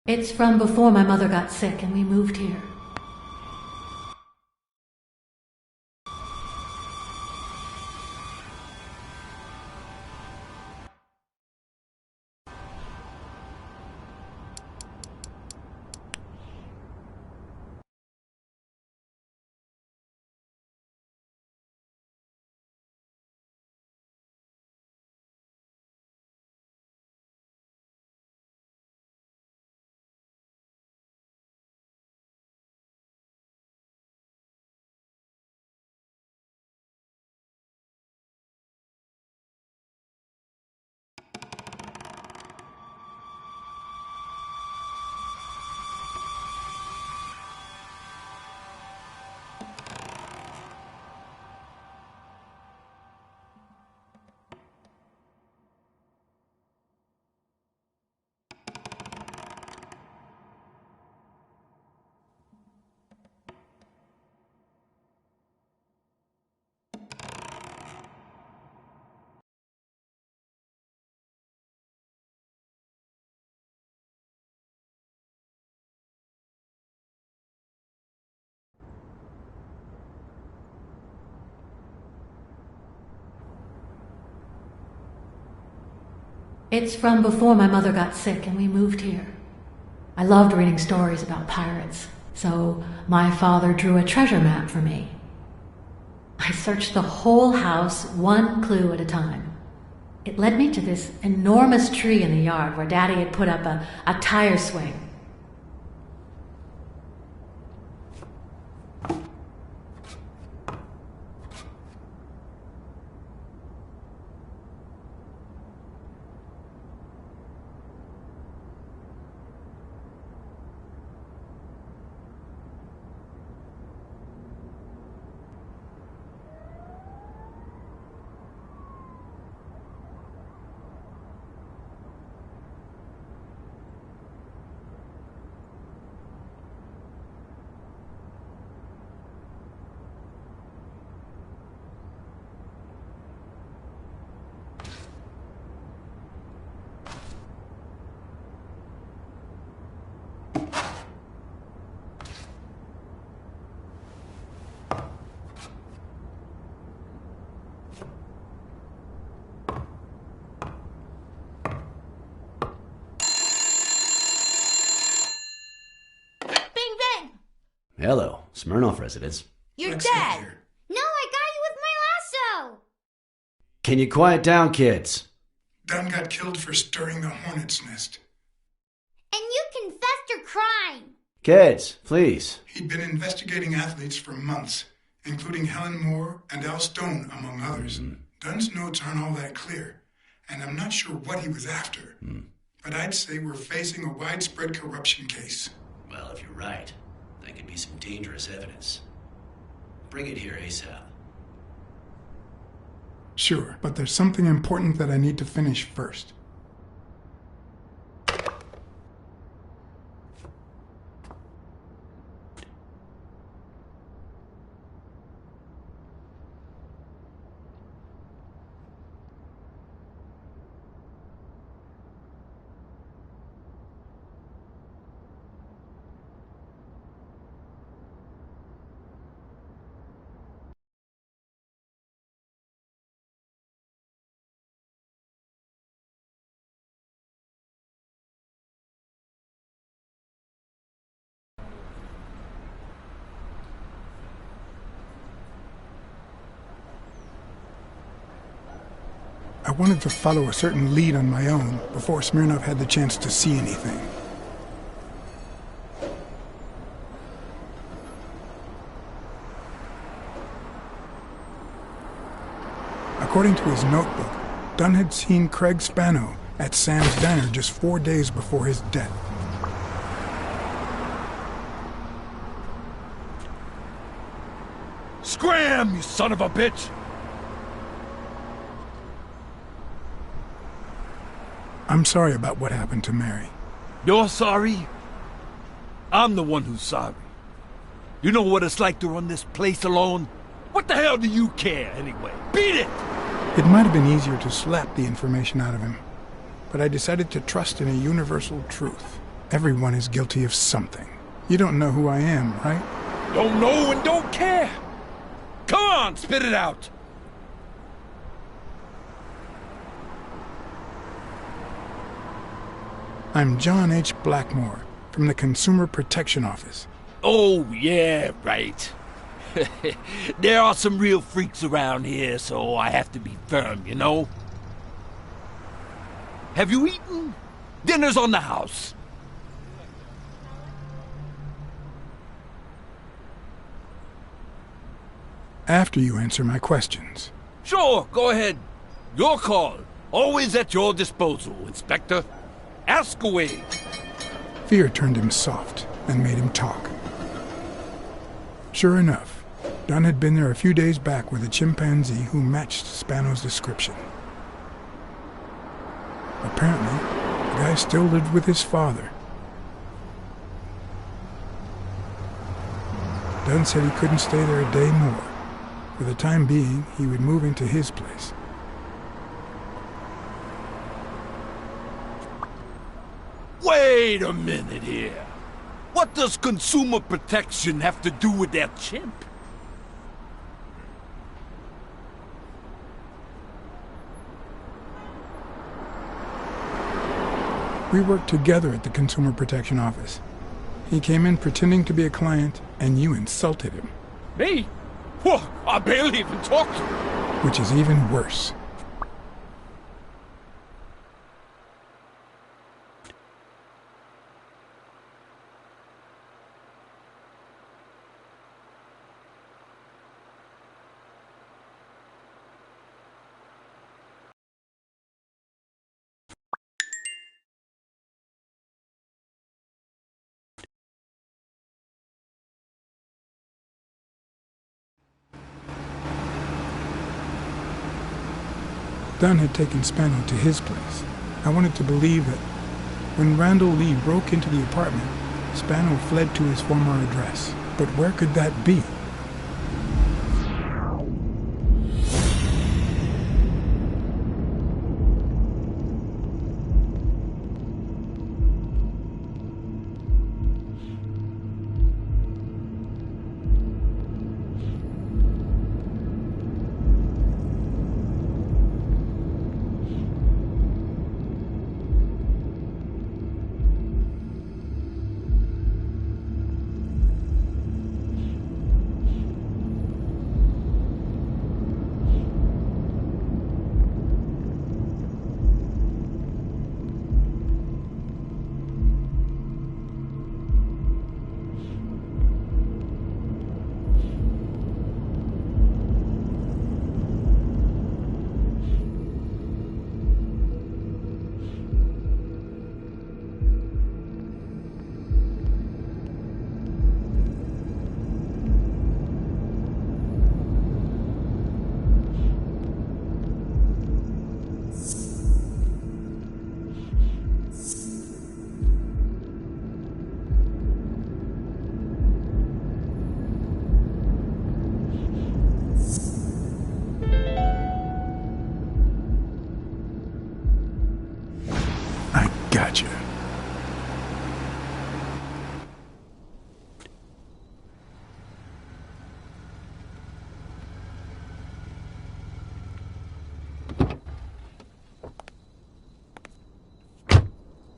It's from before my mother got sick and we moved here. It's from before my mother got sick and we moved here. I loved reading stories about pirates, so my father drew a treasure map for me. I searched the whole house, one clue at a time. It led me to this enormous tree in the yard where Daddy had put up a tire swing. Hello, Smirnoff residence. You're Blacksad dead! here. No, I got you with my lasso! Can you quiet down, kids? Dunn got killed for stirring the hornet's nest. And you confessed your crime! Kids, please. He'd been investigating athletes for months, including Helen Moore and Al Stone, among others. Dunn's notes aren't all that clear, and I'm not sure what he was after. But I'd say we're facing a widespread corruption case. Well, if you're right, that could be some dangerous evidence. Bring it here ASAP. Sure, but there's something important that I need to finish first. I wanted to follow a certain lead on my own before Smirnov had the chance to see anything. According to his notebook, Dunn had seen Craig Spano at Sam's Diner just 4 days before his death. Scram, you son of a bitch! I'm sorry about what happened to Mary. You're sorry? I'm the one who's sorry. You know what it's like to run this place alone? What the hell do you care, anyway? Beat it! It might have been easier to slap the information out of him, but I decided to trust in a universal truth. Everyone is guilty of something. You don't know who I am, right? Don't know and don't care. Come on, spit it out. I'm John H. Blackmore, from the Consumer Protection Office. Oh, yeah, right. There are some real freaks around here, so I have to be firm, you know? Have you eaten? Dinner's on the house. After you answer my questions. Sure, go ahead. Your call. Always at your disposal, Inspector. Ask away. Fear turned him soft and made him talk. Sure enough, Dunn had been there a few days back with a chimpanzee who matched Spano's description. Apparently, the guy still lived with his father. Dunn said he couldn't stay there a day more. For the time being, he would move into his place. Wait a minute here. What does consumer protection have to do with that chimp? We worked together at the Consumer Protection Office. He came in pretending to be a client, and you insulted him. Me? Whoa, I barely even talked to him. Which is even worse. Dunn had taken Spano to his place. I wanted to believe that when Randall Lee broke into the apartment, Spano fled to his former address. But where could that be? Gotcha.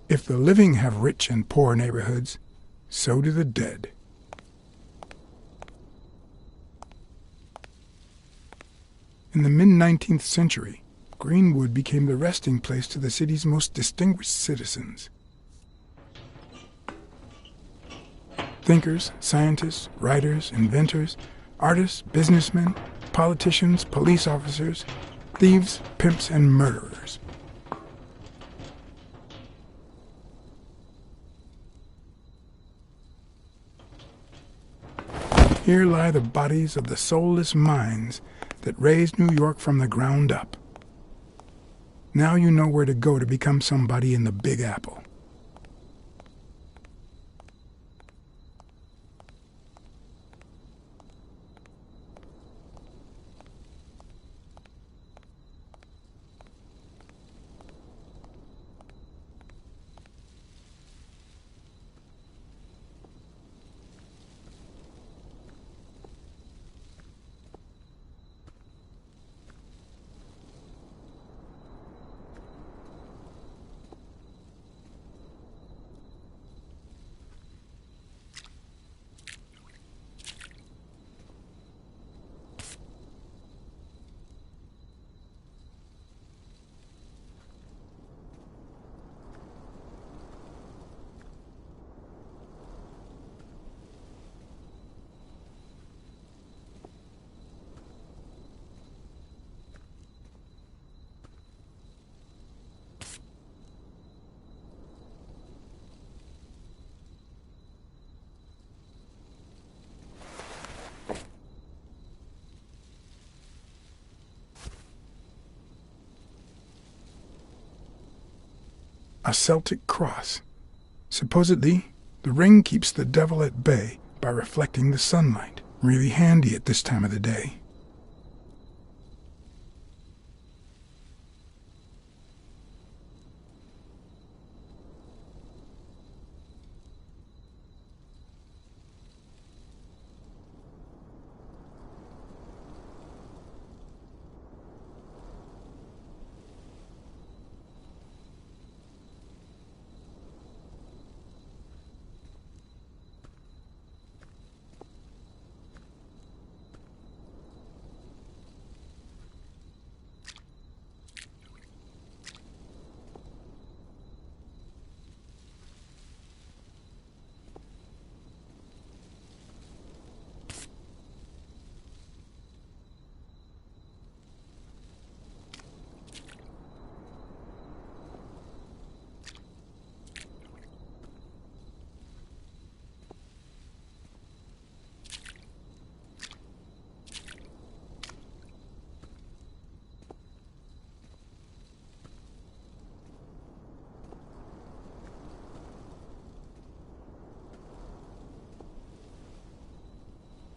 If the living have rich and poor neighborhoods, so do the dead. In the mid-19th century, Greenwood became the resting place to the city's most distinguished citizens. Thinkers, scientists, writers, inventors, artists, businessmen, politicians, police officers, thieves, pimps, and murderers. Here lie the bodies of the soulless minds that raised New York from the ground up. Now you know where to go to become somebody in the Big Apple. A Celtic cross. Supposedly, the ring keeps the devil at bay by reflecting the sunlight. Really handy at this time of the day.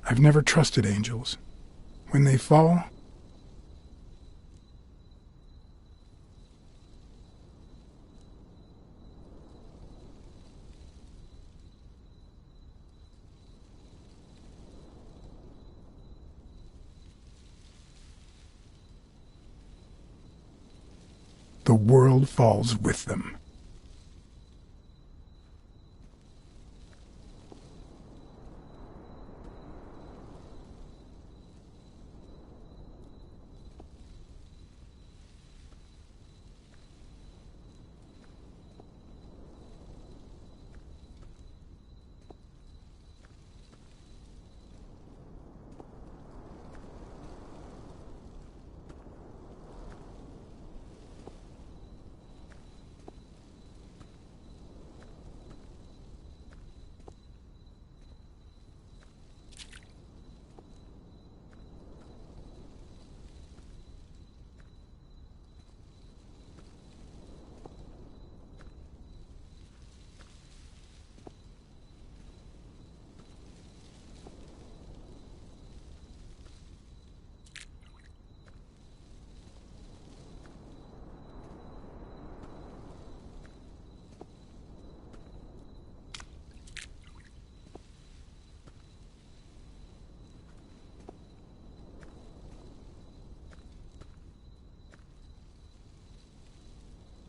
I've never trusted angels. When they fall, the world falls with them.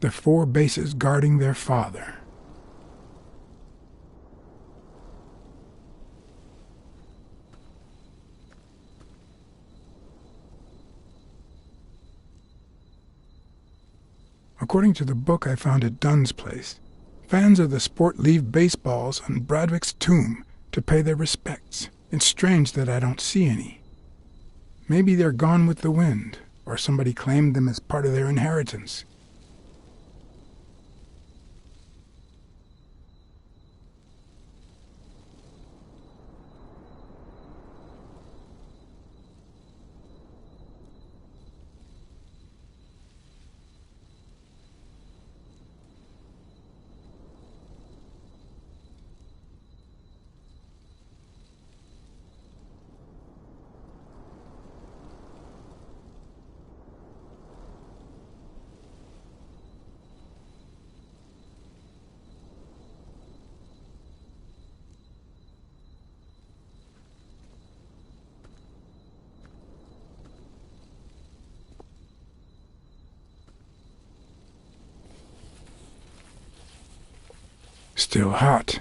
The 4 bases guarding their father. According to the book I found at Dunn's place, fans of the sport leave baseballs on Bradwick's tomb to pay their respects. It's strange that I don't see any. Maybe they're gone with the wind, or somebody claimed them as part of their inheritance. Still hot.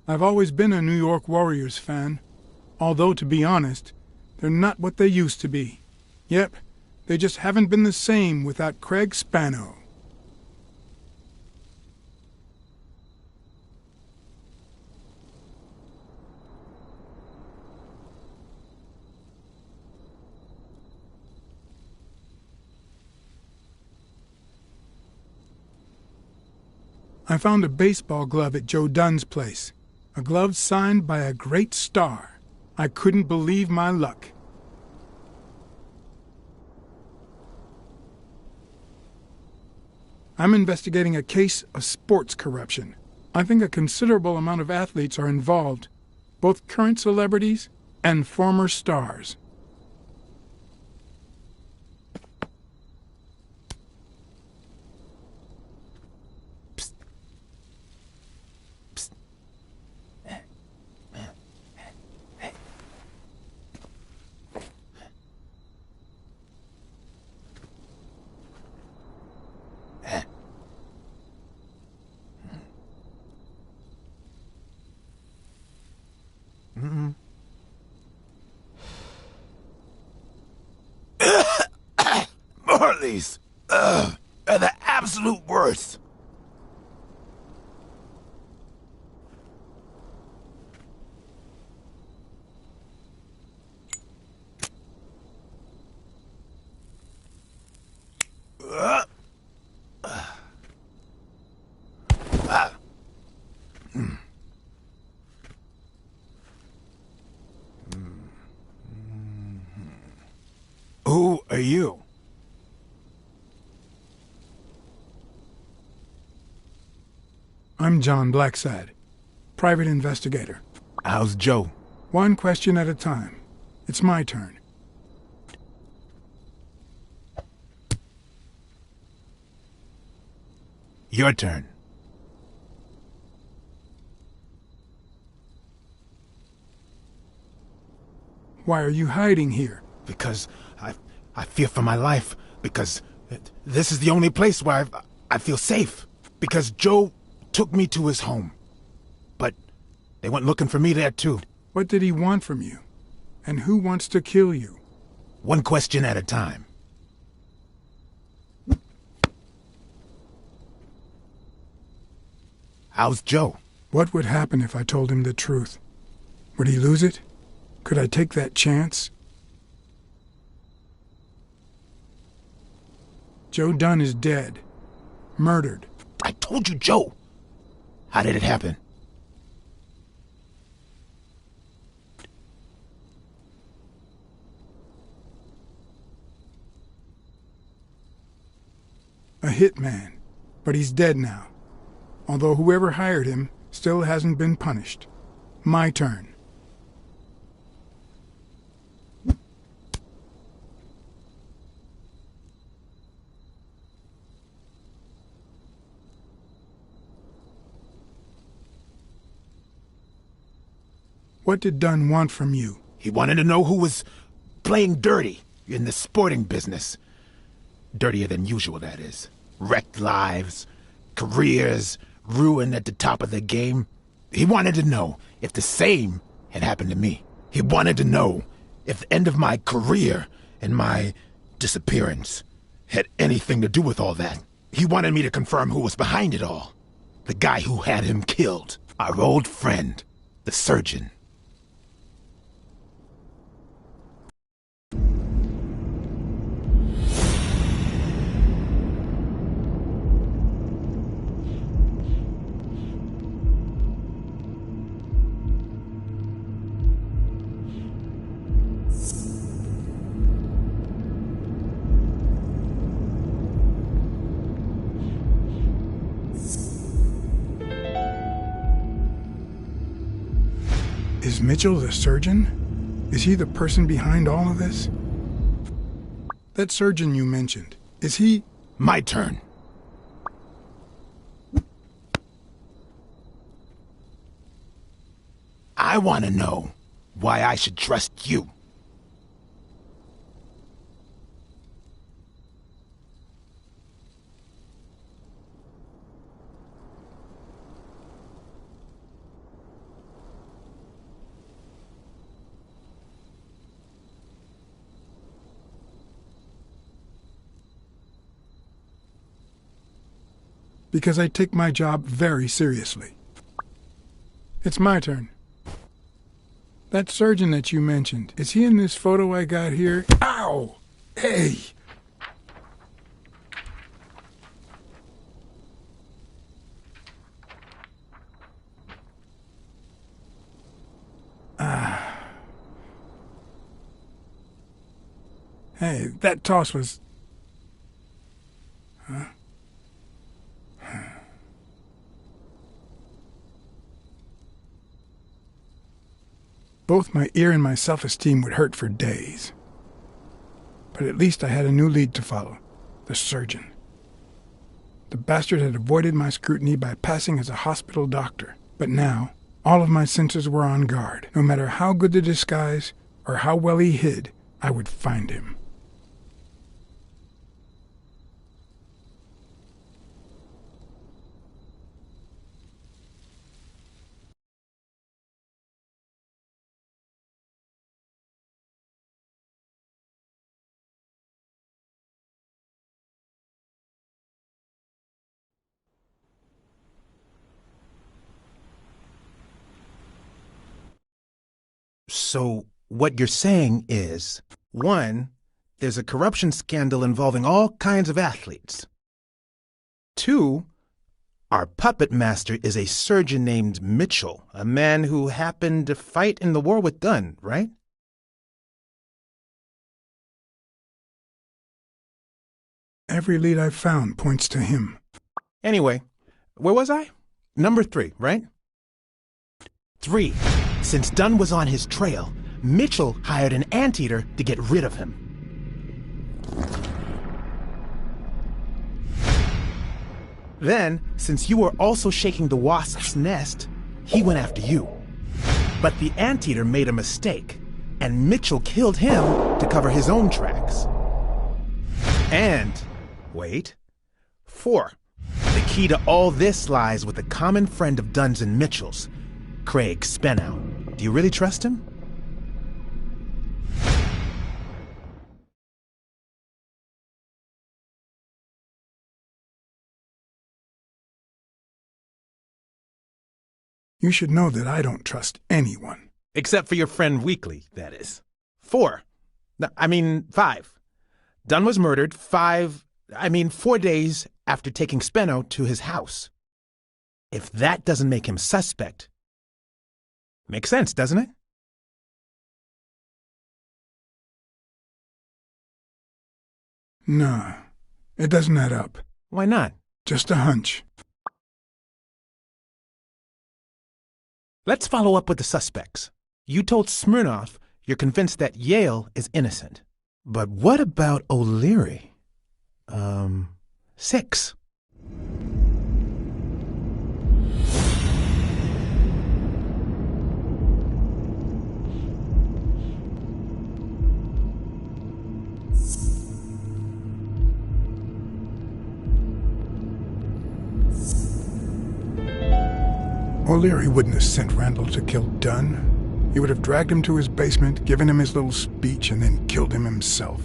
I've always been a New York Warriors fan, although, to be honest, they're not what they used to be. Yep, they just haven't been the same without Craig Spano. I found a baseball glove at Joe Dunn's place. A glove signed by a great star. I couldn't believe my luck. I'm investigating a case of sports corruption. I think a considerable amount of athletes are involved, both current celebrities and former stars. Marleys! Are the absolute worst. Who are you? I'm John Blacksad, private investigator. How's Joe? One question at a time. It's my turn. Your turn. Why are you hiding here? Because I fear for my life. Because this is the only place where I feel safe. Because Joe took me to his home. But they went looking for me there too. What did he want from you? And who wants to kill you? One question at a time. How's Joe? What would happen if I told him the truth? Would he lose it? Could I take that chance? Joe Dunn is dead. Murdered. I told you, Joe. How did it happen? A hitman. But he's dead now. Although whoever hired him still hasn't been punished. My turn. What did Dunn want from you? He wanted to know who was playing dirty in the sporting business. Dirtier than usual, that is. Wrecked lives, careers, ruined at the top of the game. He wanted to know if the same had happened to me. He wanted to know if the end of my career and my disappearance had anything to do with all that. He wanted me to confirm who was behind it all. The guy who had him killed. Our old friend, the surgeon. Is Mitchell the surgeon? Is he the person behind all of this? That surgeon you mentioned, is he... My turn. I want to know why I should trust you. because I take my job very seriously. It's my turn. That surgeon that you mentioned, is he in this photo I got here? Ow! Hey! Hey, that toss was... Huh? Both my ear and my self-esteem would hurt for days. But at least I had a new lead to follow, the surgeon. The bastard had avoided my scrutiny by passing as a hospital doctor. But now, all of my senses were on guard. No matter how good the disguise or how well he hid, I would find him. So, what you're saying is, 1, there's a corruption scandal involving all kinds of athletes. 2, our puppet master is a surgeon named Mitchell, a man who happened to fight in the war with Dunn, right? Every lead I've found points to him. Anyway, where was I? Number 3, right? 3. Since Dunn was on his trail, Mitchell hired an anteater to get rid of him. Then, since you were also shaking the wasp's nest, he went after you. But the anteater made a mistake, and Mitchell killed him to cover his own tracks. And, wait, 4. The key to all this lies with a common friend of Dunn's and Mitchell's, Craig Spenow. Do you really trust him? You should know that I don't trust anyone. Except for your friend Weekly, that is. 4. No, I mean 5. Dunn was murdered 4 days after taking Spenow to his house. If that doesn't make him suspect, makes sense, doesn't it? Nah, it doesn't add up. Why not? Just a hunch. Let's follow up with the suspects. You told Smirnoff you're convinced that Yale is innocent. But what about O'Leary? 6. O'Leary wouldn't have sent Randall to kill Dunn. He would have dragged him to his basement, given him his little speech, and then killed him himself.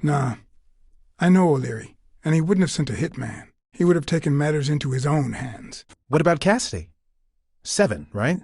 Nah, I know O'Leary, and he wouldn't have sent a hitman. He would have taken matters into his own hands. What about Cassidy? 7, right?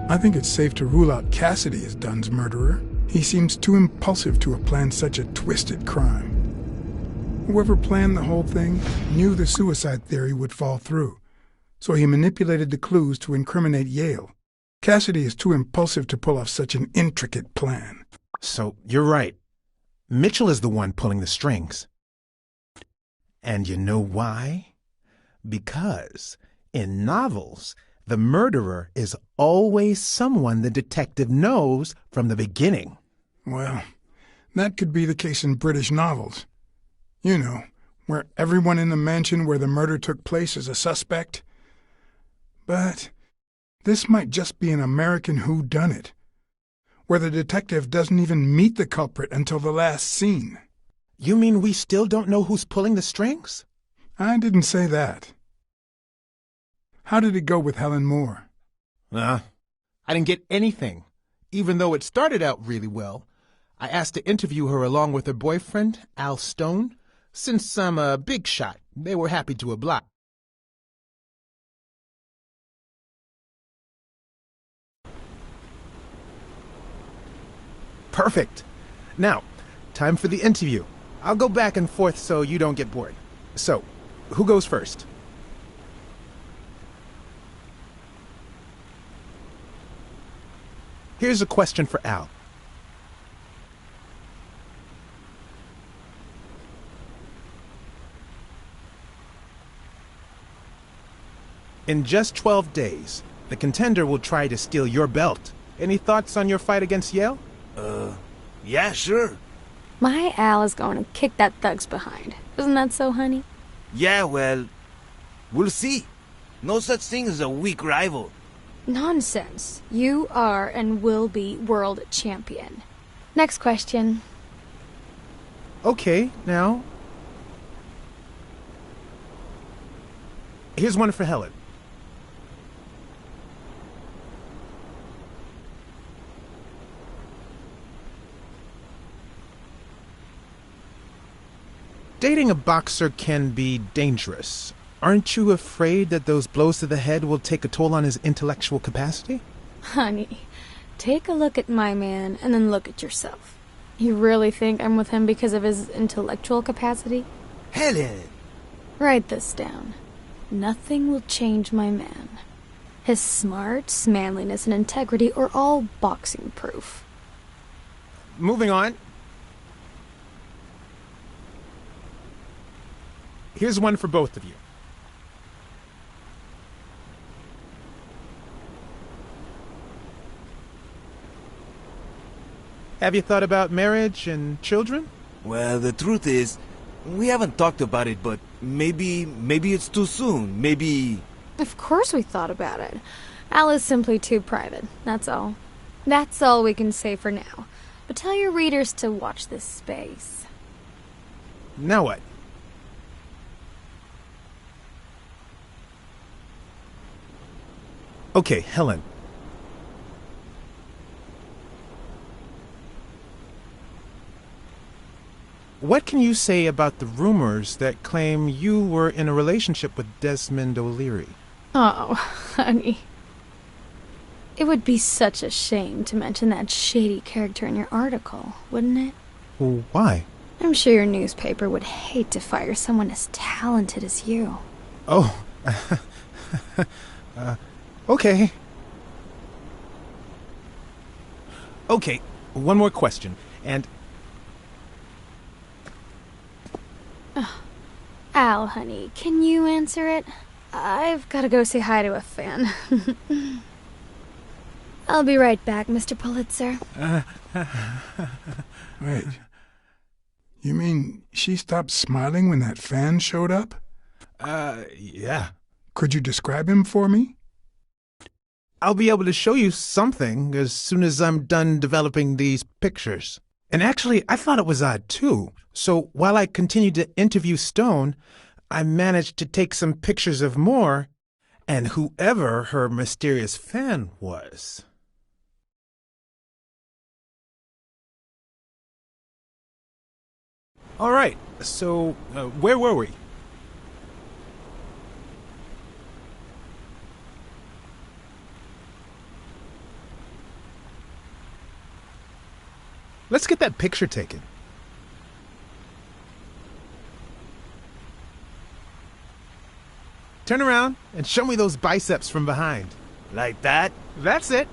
I think it's safe to rule out Cassidy as Dunn's murderer. He seems too impulsive to have planned such a twisted crime. Whoever planned the whole thing knew the suicide theory would fall through, so he manipulated the clues to incriminate Yale. Cassidy is too impulsive to pull off such an intricate plan. So, you're right. Mitchell is the one pulling the strings. And you know why? Because in novels, the murderer is always someone the detective knows from the beginning. Well, that could be the case in British novels. You know, where everyone in the mansion where the murder took place is a suspect. But this might just be an American whodunit, where the detective doesn't even meet the culprit until the last scene. You mean we still don't know who's pulling the strings? I didn't say that. How did it go with Helen Moore? I didn't get anything, even though it started out really well. I asked to interview her along with her boyfriend, Al Stone. Since I'm a big shot, they were happy to oblige. Perfect. Now, time for the interview. I'll go back and forth so you don't get bored. So, who goes first? Here's a question for Al. In just 12 days, the contender will try to steal your belt. Any thoughts on your fight against Yale? Yeah, sure. My Al is going to kick that thug's behind. Isn't that so, honey? Yeah, well, we'll see. No such thing as a weak rival. Nonsense. You are and will be world champion. Next question. Okay, now. Here's one for Helen. Dating a boxer can be dangerous. Aren't you afraid that those blows to the head will take a toll on his intellectual capacity? Honey, take a look at my man and then look at yourself. You really think I'm with him because of his intellectual capacity? Helen! Write this down. Nothing will change my man. His smarts, manliness, and integrity are all boxing proof. Moving on. Here's one for both of you. Have you thought about marriage and children? Well, the truth is, we haven't talked about it, but maybe it's too soon. Maybe... Of course we thought about it. Al is simply too private, that's all. That's all we can say for now. But tell your readers to watch this space. Now what? Okay, Helen. What can you say about the rumors that claim you were in a relationship with Desmond O'Leary? Oh, honey. It would be such a shame to mention that shady character in your article, wouldn't it? Well, why? I'm sure your newspaper would hate to fire someone as talented as you. Oh, okay. Okay, one more question, and... Al, honey, can you answer it? I've got to go say hi to a fan. I'll be right back, Mr. Pulitzer. Wait. You mean she stopped smiling when that fan showed up? Yeah. Could you describe him for me? I'll be able to show you something as soon as I'm done developing these pictures. And actually, I thought it was odd, too. So while I continued to interview Stone, I managed to take some pictures of Moore and whoever her mysterious fan was. All right, so where were we? Let's get that picture taken. Turn around and show me those biceps from behind. Like that? That's it.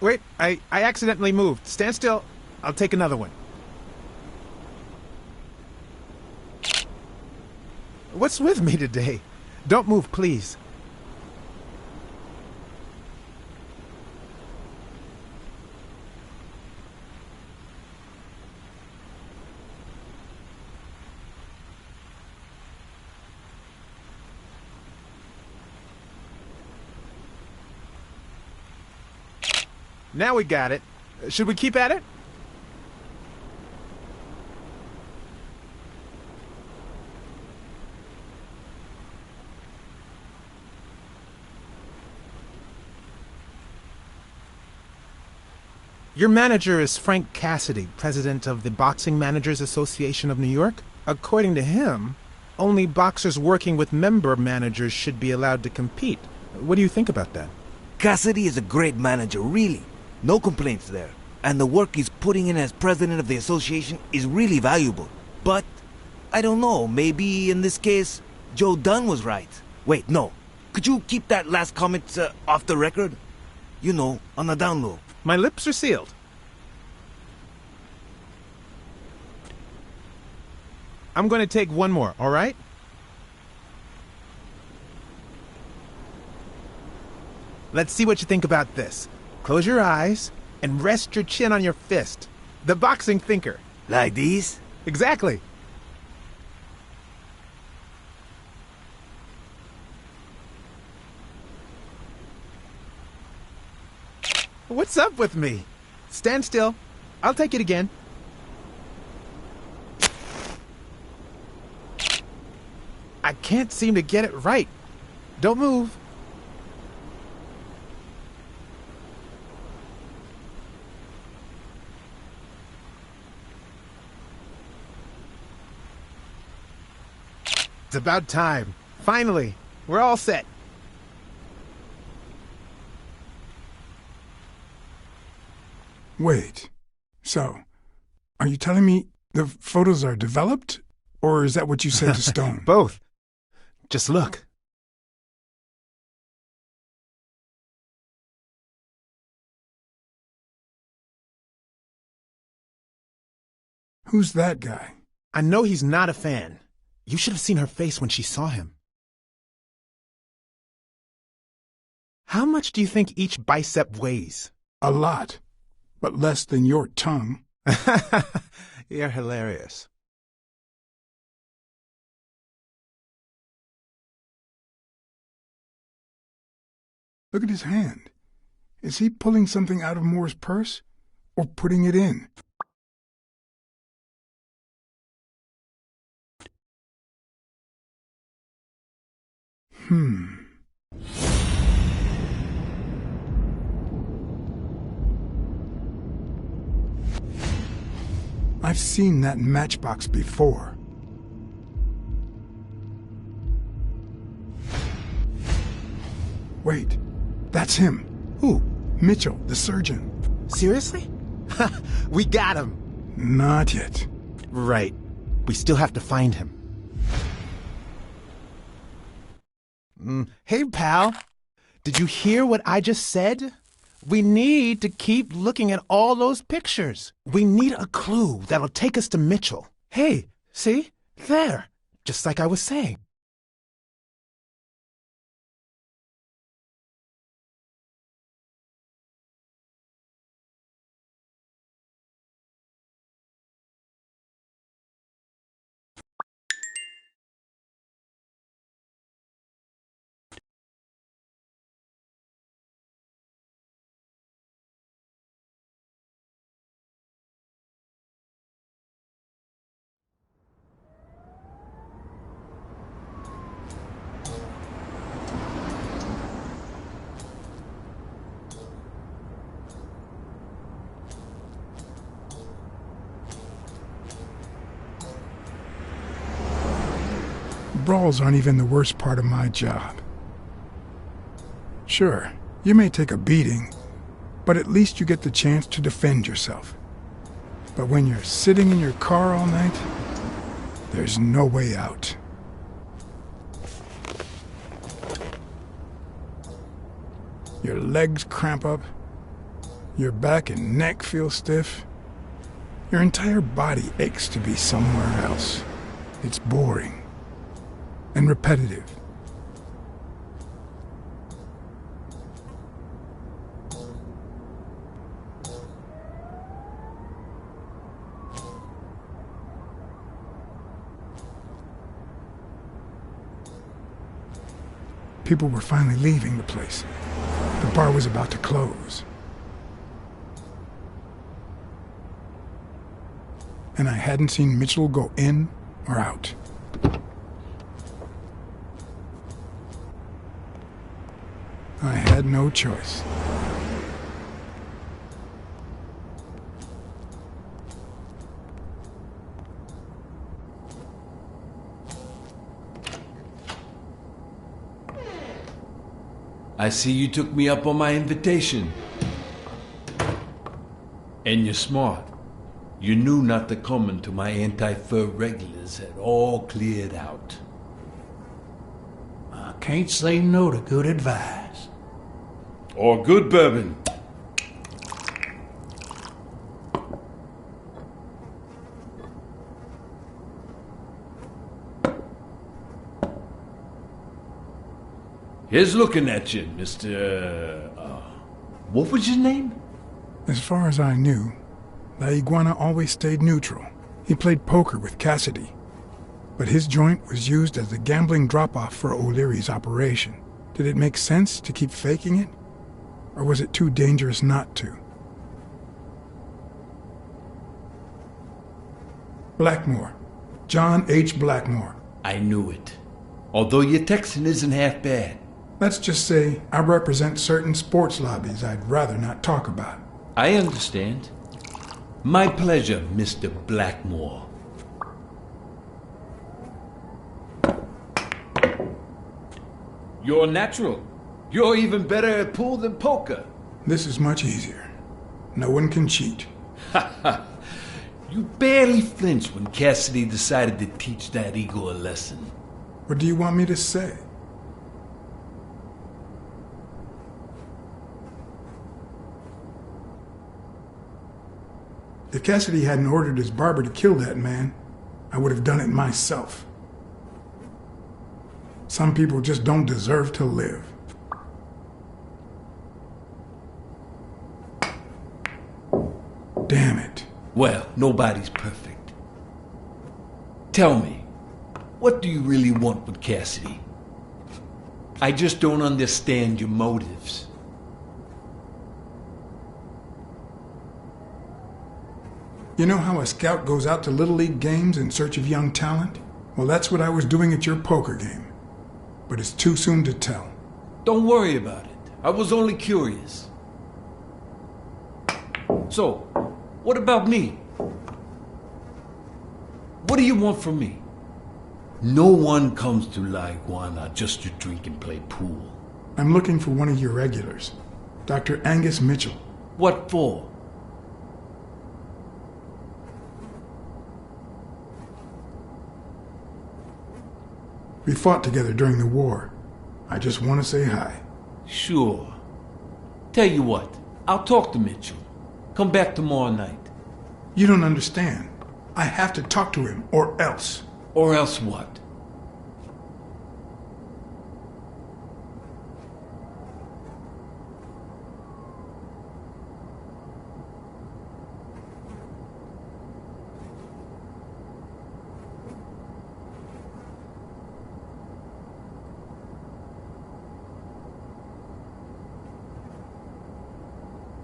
Wait, I accidentally moved. Stand still. I'll take another one. What's with me today? Don't move, please. Now we got it. Should we keep at it? Your manager is Frank Cassidy, president of the Boxing Managers Association of New York. According to him, only boxers working with member managers should be allowed to compete. What do you think about that? Cassidy is a great manager, really. No complaints there. And the work he's putting in as president of the association is really valuable. But, I don't know, maybe in this case, Joe Dunn was right. Wait, no. Could you keep that last comment off the record? You know, on the down low. My lips are sealed. I'm going to take one more, all right? Let's see what you think about this. Close your eyes and rest your chin on your fist. The boxing thinker. Like these? Exactly. What's up with me? Stand still. I'll take it again. I can't seem to get it right. Don't move. It's about time. Finally, we're all set. Wait. So, are you telling me the photos are developed? Or is that what you said to Stone? Both. Just look. Who's that guy? I know he's not a fan. You should have seen her face when she saw him. How much do you think each bicep weighs? A lot, but less than your tongue. You're hilarious. Look at his hand. Is he pulling something out of Moore's purse? Or putting it in? I've seen that matchbox before. Wait, that's him. Who? Mitchell, the surgeon. Seriously? We got him. Not yet. Right. We still have to find him. Hey, pal. Did you hear what I just said? We need to keep looking at all those pictures. We need a clue that'll take us to Mitchell. Hey, see? There. Just like I was saying. Brawls aren't even the worst part of my job. Sure, you may take a beating, but at least you get the chance to defend yourself. But when you're sitting in your car all night, there's no way out. Your legs cramp up, your back and neck feel stiff. Your entire body aches to be somewhere else. It's boring and repetitive. People were finally leaving the place. The bar was about to close. And I hadn't seen Mitchell go in or out. I had no choice. I see you took me up on my invitation. And you're smart. You knew not to come until my anti-fur regulars had all cleared out. I can't say no to good advice. Or good bourbon. Here's looking at you, Mr. What was your name? As far as I knew, La Iguana always stayed neutral. He played poker with Cassidy, but his joint was used as a gambling drop-off for O'Leary's operation. Did it make sense to keep faking it? Or was it too dangerous not to? Blackmore. John H. Blackmore. I knew it. Although your Texan isn't half bad. Let's just say I represent certain sports lobbies I'd rather not talk about. I understand. My pleasure, Mr. Blackmore. You're natural. You're even better at pool than poker. This is much easier. No one can cheat. You barely flinched when Cassidy decided to teach that ego a lesson. What do you want me to say? If Cassidy hadn't ordered his barber to kill that man, I would have done it myself. Some people just don't deserve to live. Damn it. Well, nobody's perfect. Tell me, what do you really want with Cassidy? I just don't understand your motives. You know how a scout goes out to Little League games in search of young talent? Well, that's what I was doing at your poker game. But it's too soon to tell. Don't worry about it. I was only curious. So, what about me? What do you want from me? No one comes to La Iguana just to drink and play pool. I'm looking for one of your regulars, Dr. Angus Mitchell. What for? We fought together during the war. I just want to say hi. Sure. Tell you what, I'll talk to Mitchell. Come back tomorrow night. You don't understand. I have to talk to him, or else. Or else what?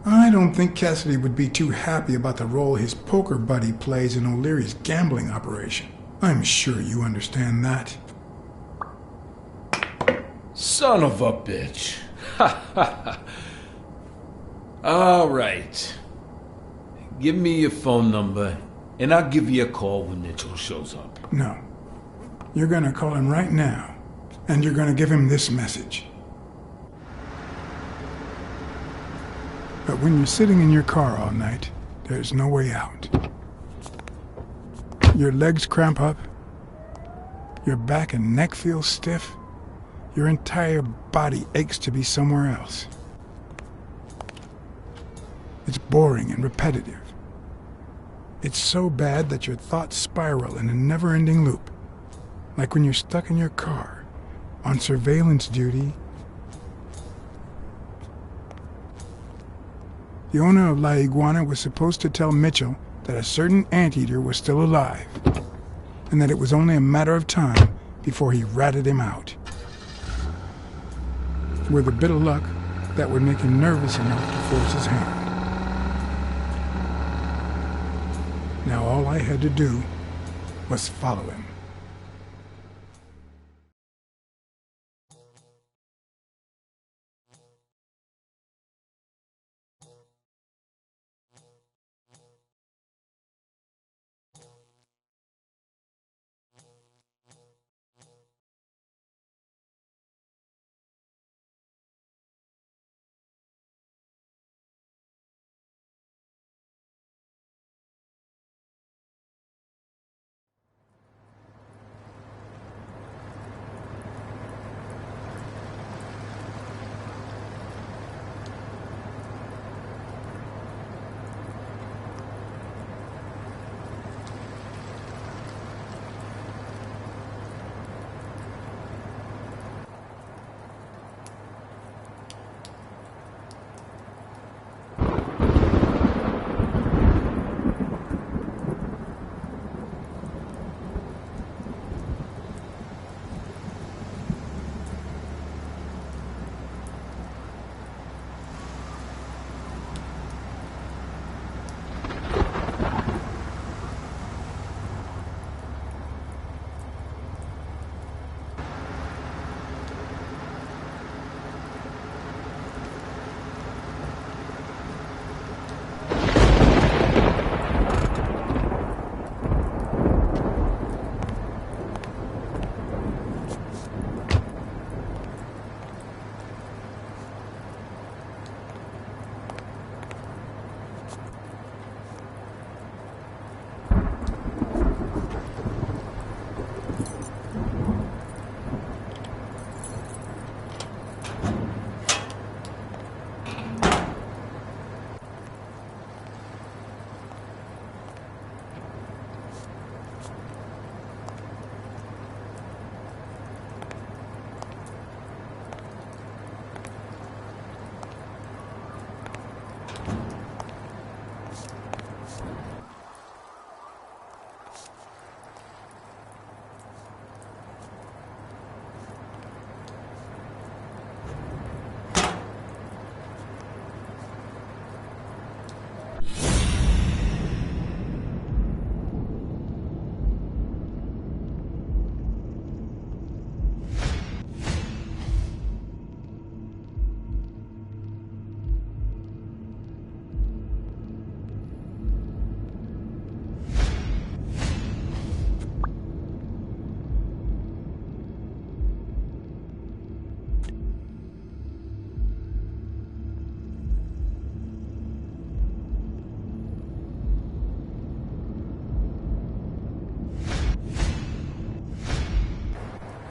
I don't think Cassidy would be too happy about the role his poker buddy plays in O'Leary's gambling operation. I'm sure you understand that. Son of a bitch. All right. Give me your phone number, and I'll give you a call when Mitchell shows up. No. You're gonna call him right now, and you're gonna give him this message. But when you're sitting in your car all night, there's no way out. Your legs cramp up, your back and neck feel stiff, your entire body aches to be somewhere else. It's boring and repetitive. It's so bad that your thoughts spiral in a never-ending loop, like when you're stuck in your car, on surveillance duty. The owner of La Iguana was supposed to tell Mitchell that a certain anteater was still alive, and that it was only a matter of time before he ratted him out. With a bit of luck, that would make him nervous enough to force his hand. Now all I had to do was follow him.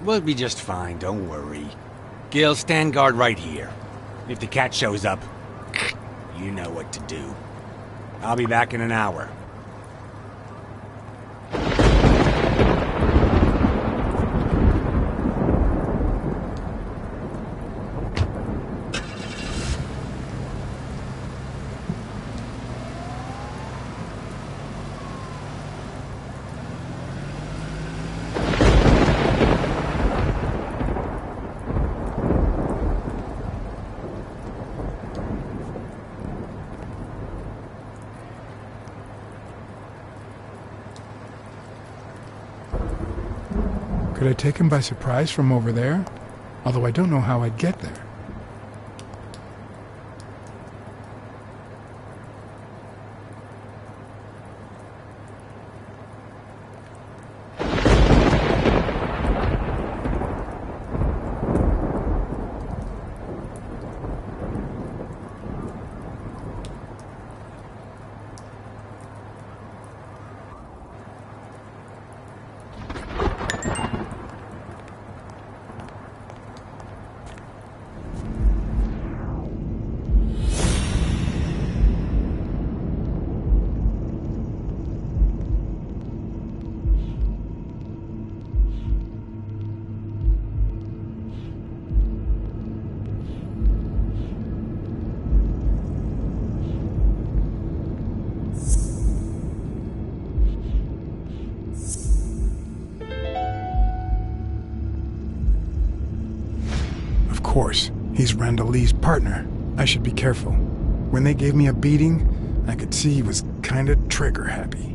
We'll be just fine, don't worry. Gil, stand guard right here. If the cat shows up, you know what to do. I'll be back in an hour. Could I take him by surprise from over there? Although I don't know how I'd get there. course. He's Randall Lee's partner. I should be careful. When they gave me a beating, I could see he was kinda trigger happy.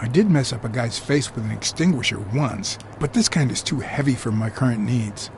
I did mess up a guy's face with an extinguisher once, but this kind is too heavy for my current needs.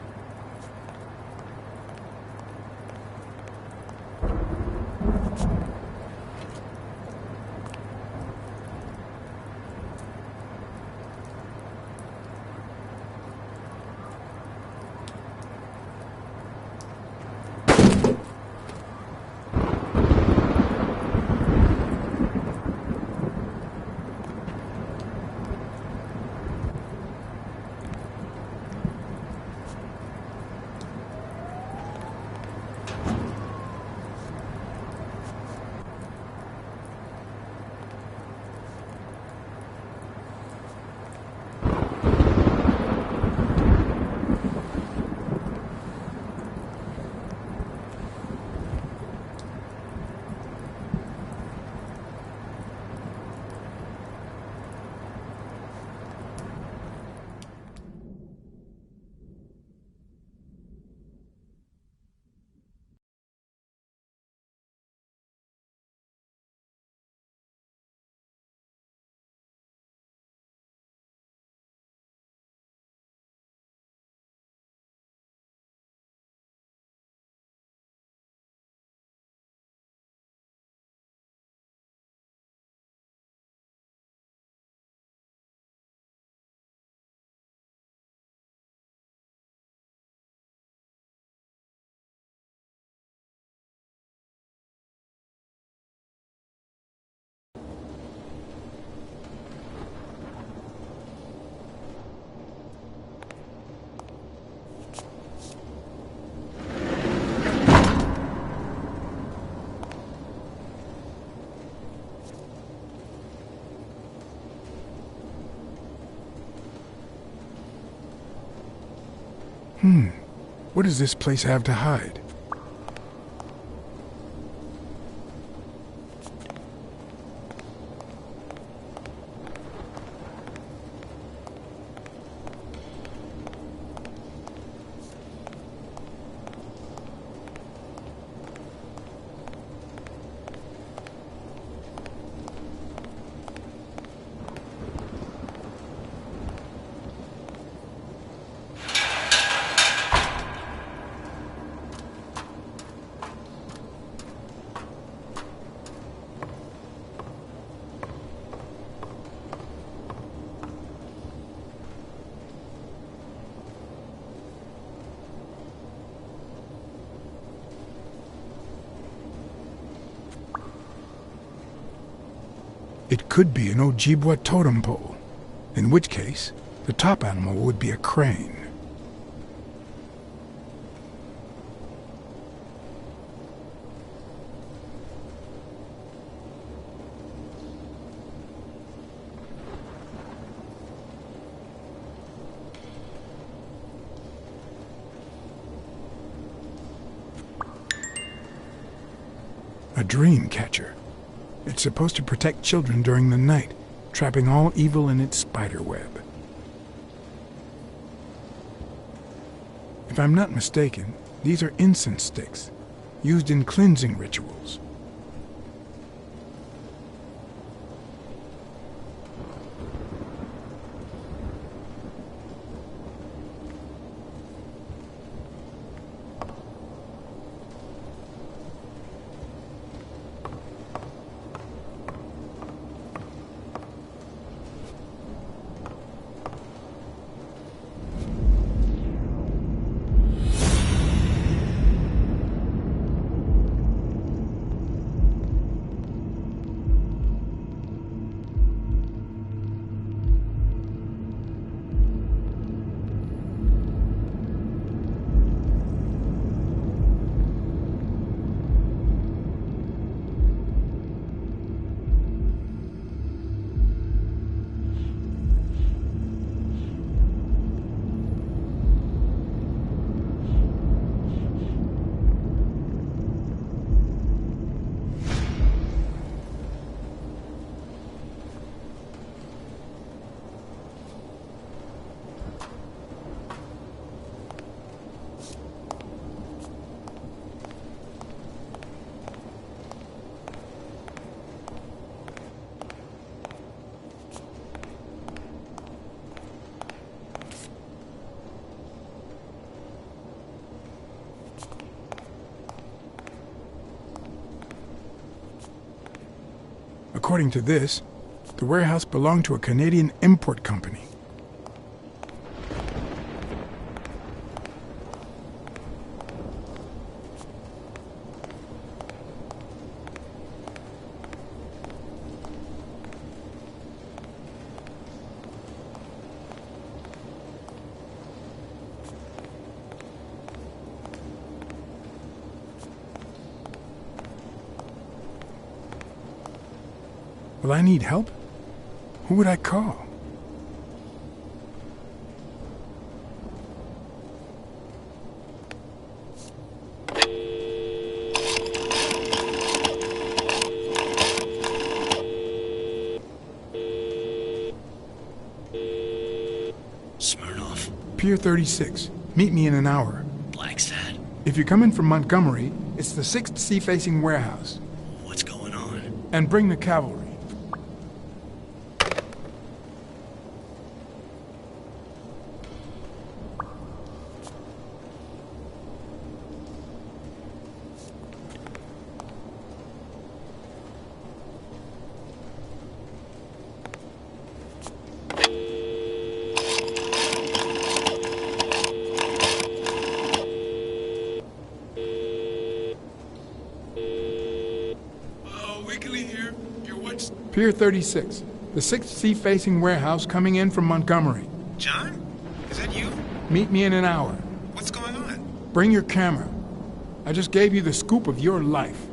What does this place have to hide? It could be an Ojibwa totem pole, in which case the top animal would be a crane. A dream catcher. It's supposed to protect children during the night, trapping all evil in its spider web. If I'm not mistaken, these are incense sticks, used in cleansing rituals. According to this, the warehouse belonged to a Canadian import company. Will I need help? Who would I call? Smirnoff. Pier 36. Meet me in an hour. Blacksad. If you're coming from Montgomery, it's the 6th sea-facing warehouse. What's going on? And bring the cavalry. Pier 36, the 6th sea-facing warehouse coming in from Montgomery. John? Is that you? Meet me in an hour. What's going on? Bring your camera. I just gave you the scoop of your life.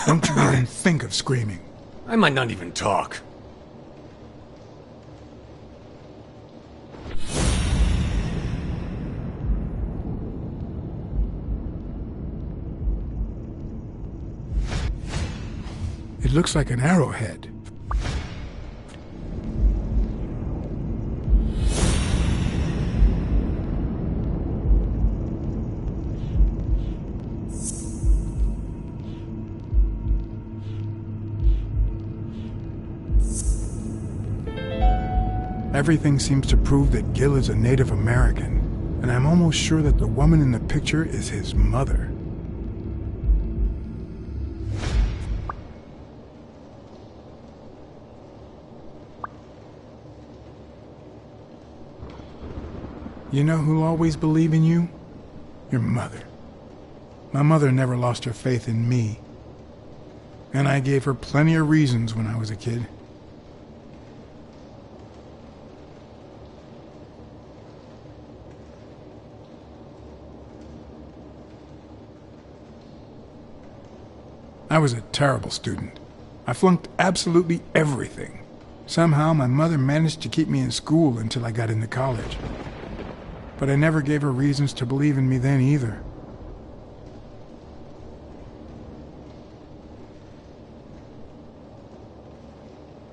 Don't you even think of screaming. I might not even talk. It looks like an arrowhead. Everything seems to prove that Gil is a Native American, and I'm almost sure that the woman in the picture is his mother. You know who'll always believe in you? Your mother. My mother never lost her faith in me, and I gave her plenty of reasons when I was a kid. I was a terrible student. I flunked absolutely everything. Somehow my mother managed to keep me in school until I got into college. But I never gave her reasons to believe in me then either.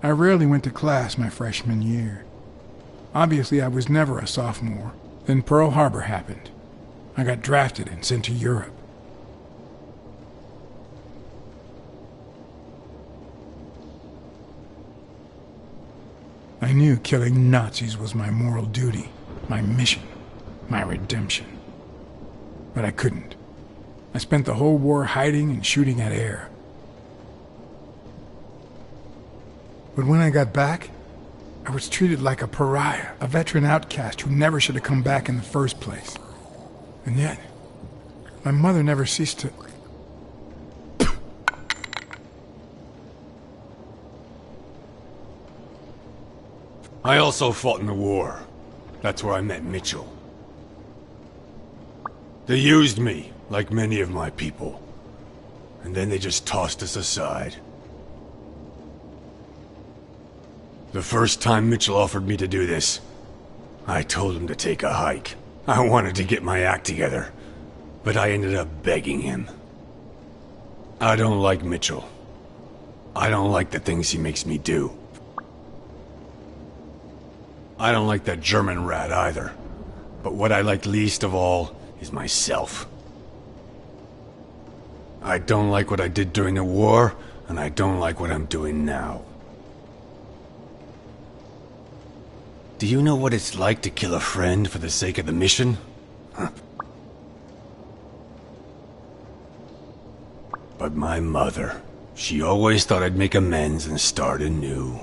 I rarely went to class my freshman year. Obviously, I was never a sophomore. Then Pearl Harbor happened. I got drafted and sent to Europe. I knew killing Nazis was my moral duty, my mission, my redemption. But I couldn't. I spent the whole war hiding and shooting at air. But when I got back, I was treated like a pariah, a veteran outcast who never should have come back in the first place. And yet, my mother never ceased to... I also fought in the war. That's where I met Mitchell. They used me, like many of my people. And then they just tossed us aside. The first time Mitchell offered me to do this, I told him to take a hike. I wanted to get my act together, but I ended up begging him. I don't like Mitchell. I don't like the things he makes me do. I don't like that German rat either. But what I like least of all is myself. I don't like what I did during the war, and I don't like what I'm doing now. Do you know what it's like to kill a friend for the sake of the mission? Huh? But my mother, she always thought I'd make amends and start anew.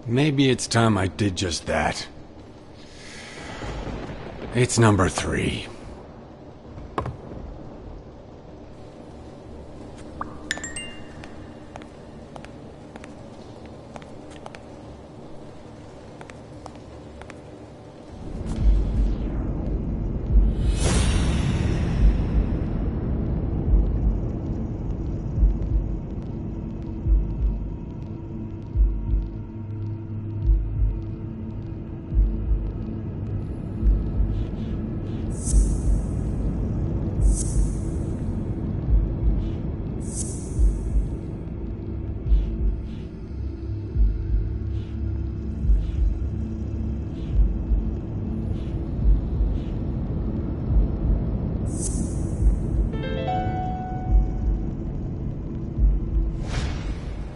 Maybe it's time I did just that. It's number 3.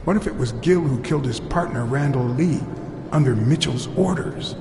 What if it was Gil who killed his partner Randall Lee under Mitchell's orders?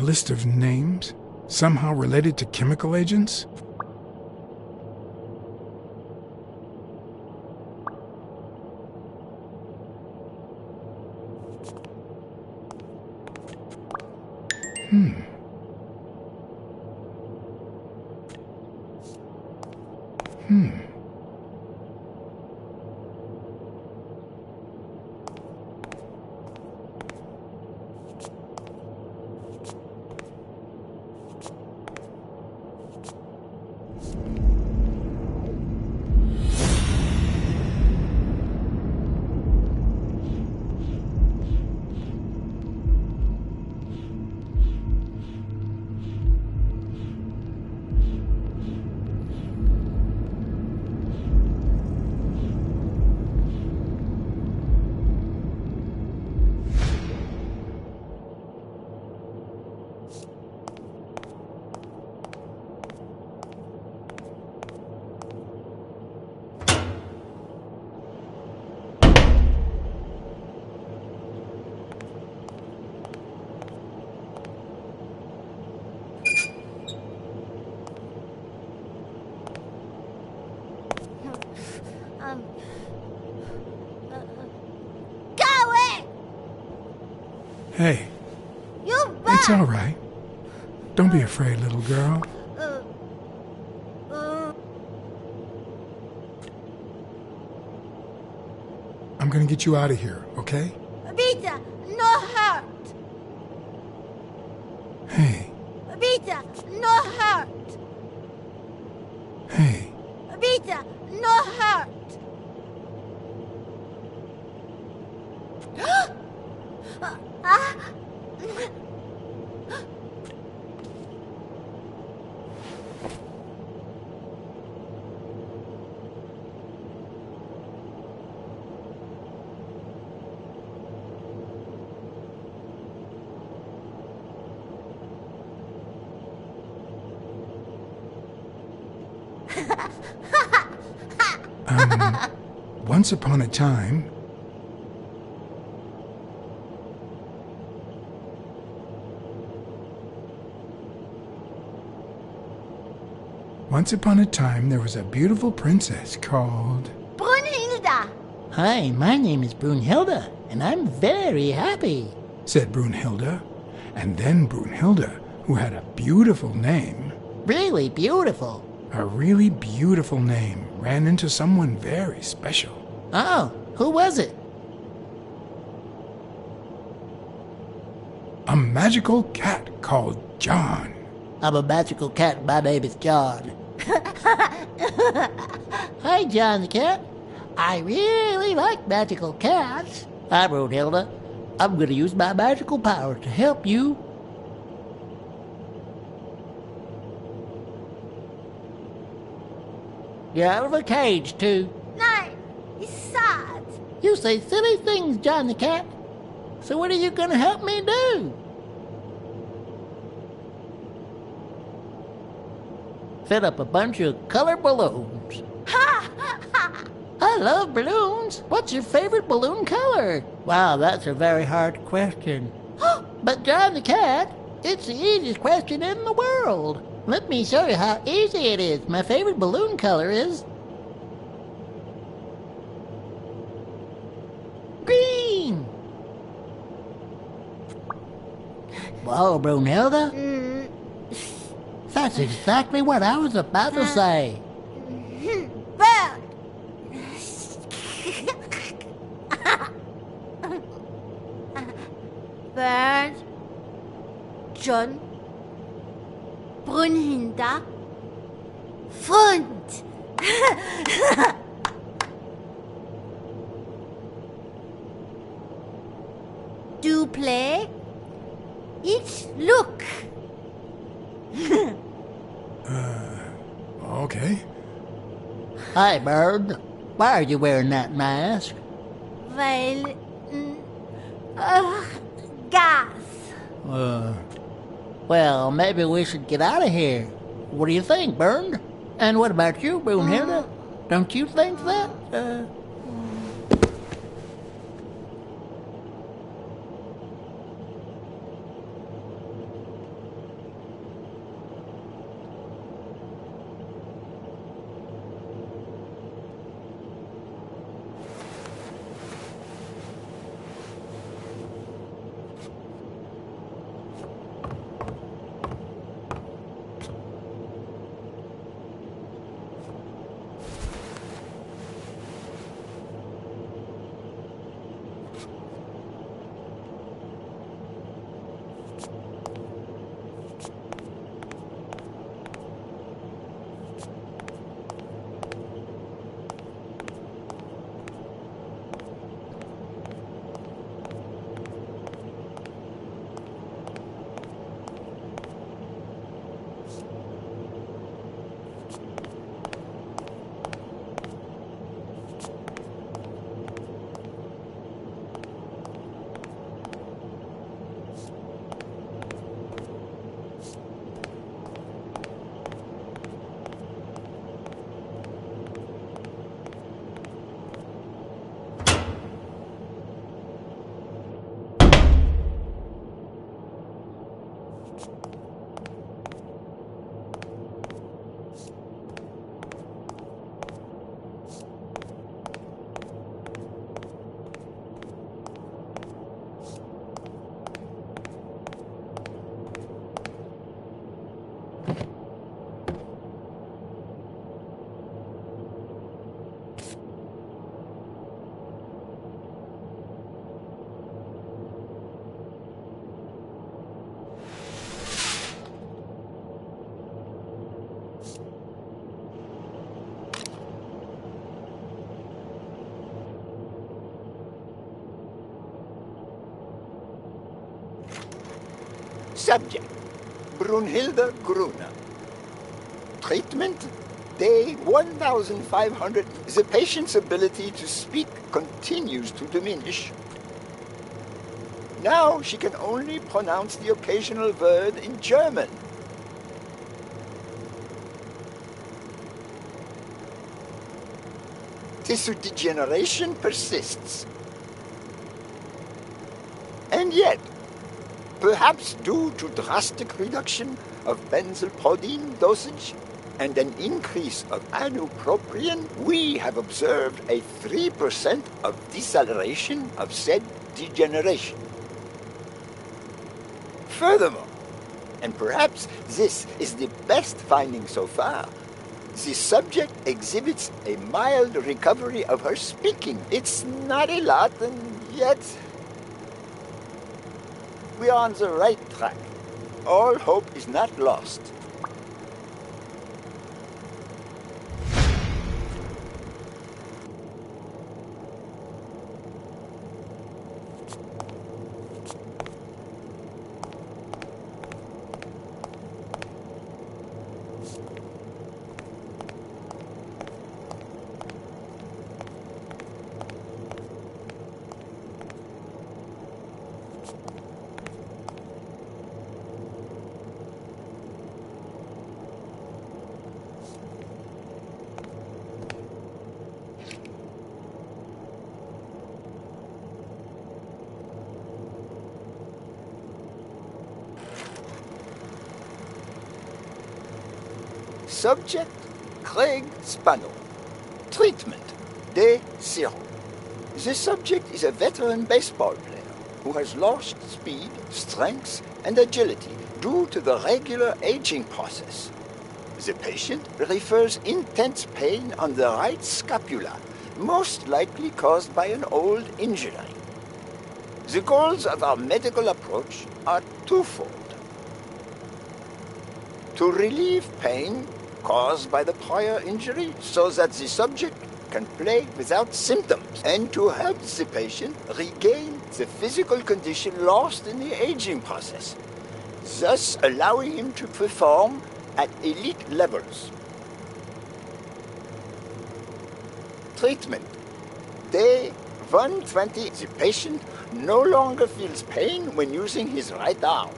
A list of names? Somehow related to chemical agents? Hmm. Go away! Hey, You're back! it's all right. Don't be afraid, little girl. I'm gonna get you out of here, okay? Peter, no hurt! Hey, Peter, no hurt! hey. Peter, no hurt! Ah! Once upon a time... Once upon a time, there was a beautiful princess called... Brunhilde! Hi, my name is Brunhilde, and I'm very happy. said Brunhilde. And then Brunhilde, who had a beautiful name... Really beautiful. A really beautiful name, ran into someone very special. Oh, who was it? A magical cat called John. I'm a magical cat. My name is John. Hi, John the cat. I really like magical cats. Hi, Brunhilde. I'm going to use my magical power to help you. You're out of a cage, too. Nein, he's sad. You say silly things, John the cat. So what are you going to help me do? Fill up a bunch of color balloons. Ha! Ha! I love balloons. What's your favorite balloon color? Wow, that's a very hard question. But John the cat, it's the easiest question in the world. Let me show you how easy it is. My favorite balloon color is... green. Whoa, Brunhilde. That's exactly what I was about to say. Bird! Bird, John, Brunhilde, Freund. Do play? Each look. Okay. Hi, Bird. Why are you wearing that mask? Weil, gas. Well, maybe we should get out of here. What do you think, Bird? And what about you, Brunhilde? Don't you think that? Subject, Brunhilde Gruner. Treatment, day 1500. The patient's ability to speak continues to diminish. Now she can only pronounce the occasional word in German. Tissue degeneration persists. And yet, perhaps due to drastic reduction of benzylprodine dosage and an increase of anupropion, we have observed a 3% of deceleration of said degeneration. Furthermore, and perhaps this is the best finding so far, the subject exhibits a mild recovery of her speaking. It's not a lot, and yet we are on the right track. All hope is not lost. Subject, Craig Spano. Treatment, day 0. The subject is a veteran baseball player who has lost speed, strength, and agility due to the regular aging process. The patient refers intense pain on the right scapula, most likely caused by an old injury. The goals of our medical approach are twofold: to relieve pain caused by the prior injury so that the subject can play without symptoms, and to help the patient regain the physical condition lost in the aging process, thus allowing him to perform at elite levels. Treatment, day 120. The patient no longer feels pain when using his right arm,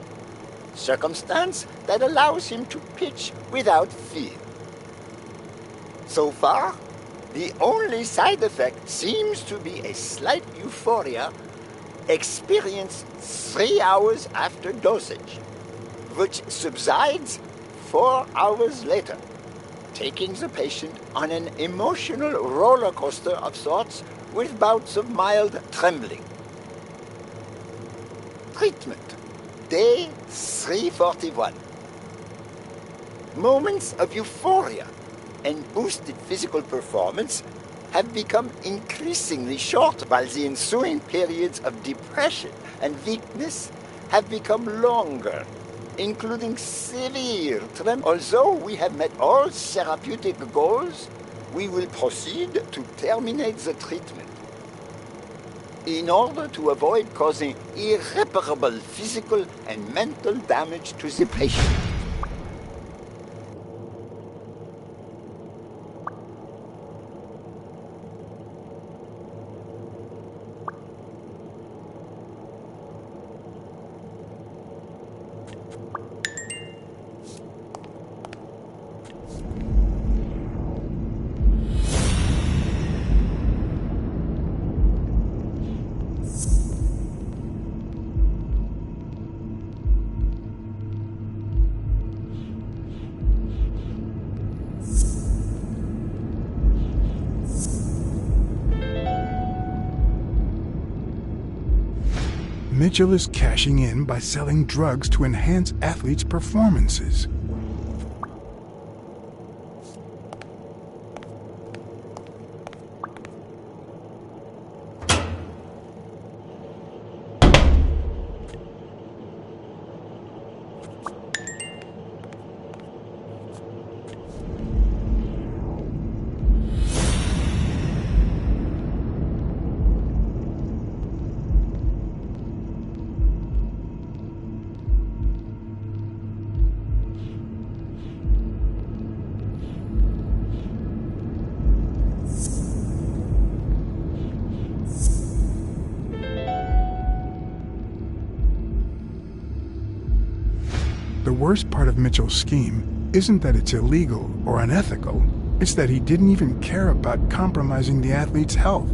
circumstance that allows him to pitch without fear. So far, the only side effect seems to be a slight euphoria experienced 3 hours after dosage, which subsides 4 hours later, taking the patient on an emotional roller coaster of sorts with bouts of mild trembling. Treatment, day 341. Moments of euphoria and boosted physical performance have become increasingly short, while the ensuing periods of depression and weakness have become longer, including severe tremor. Although we have met all therapeutic goals, we will proceed to terminate the treatment in order to avoid causing irreparable physical and mental damage to the patient. Mitchell is cashing in by selling drugs to enhance athletes' performances. The worst part of Mitchell's scheme isn't that it's illegal or unethical. It's that he didn't even care about compromising the athlete's health.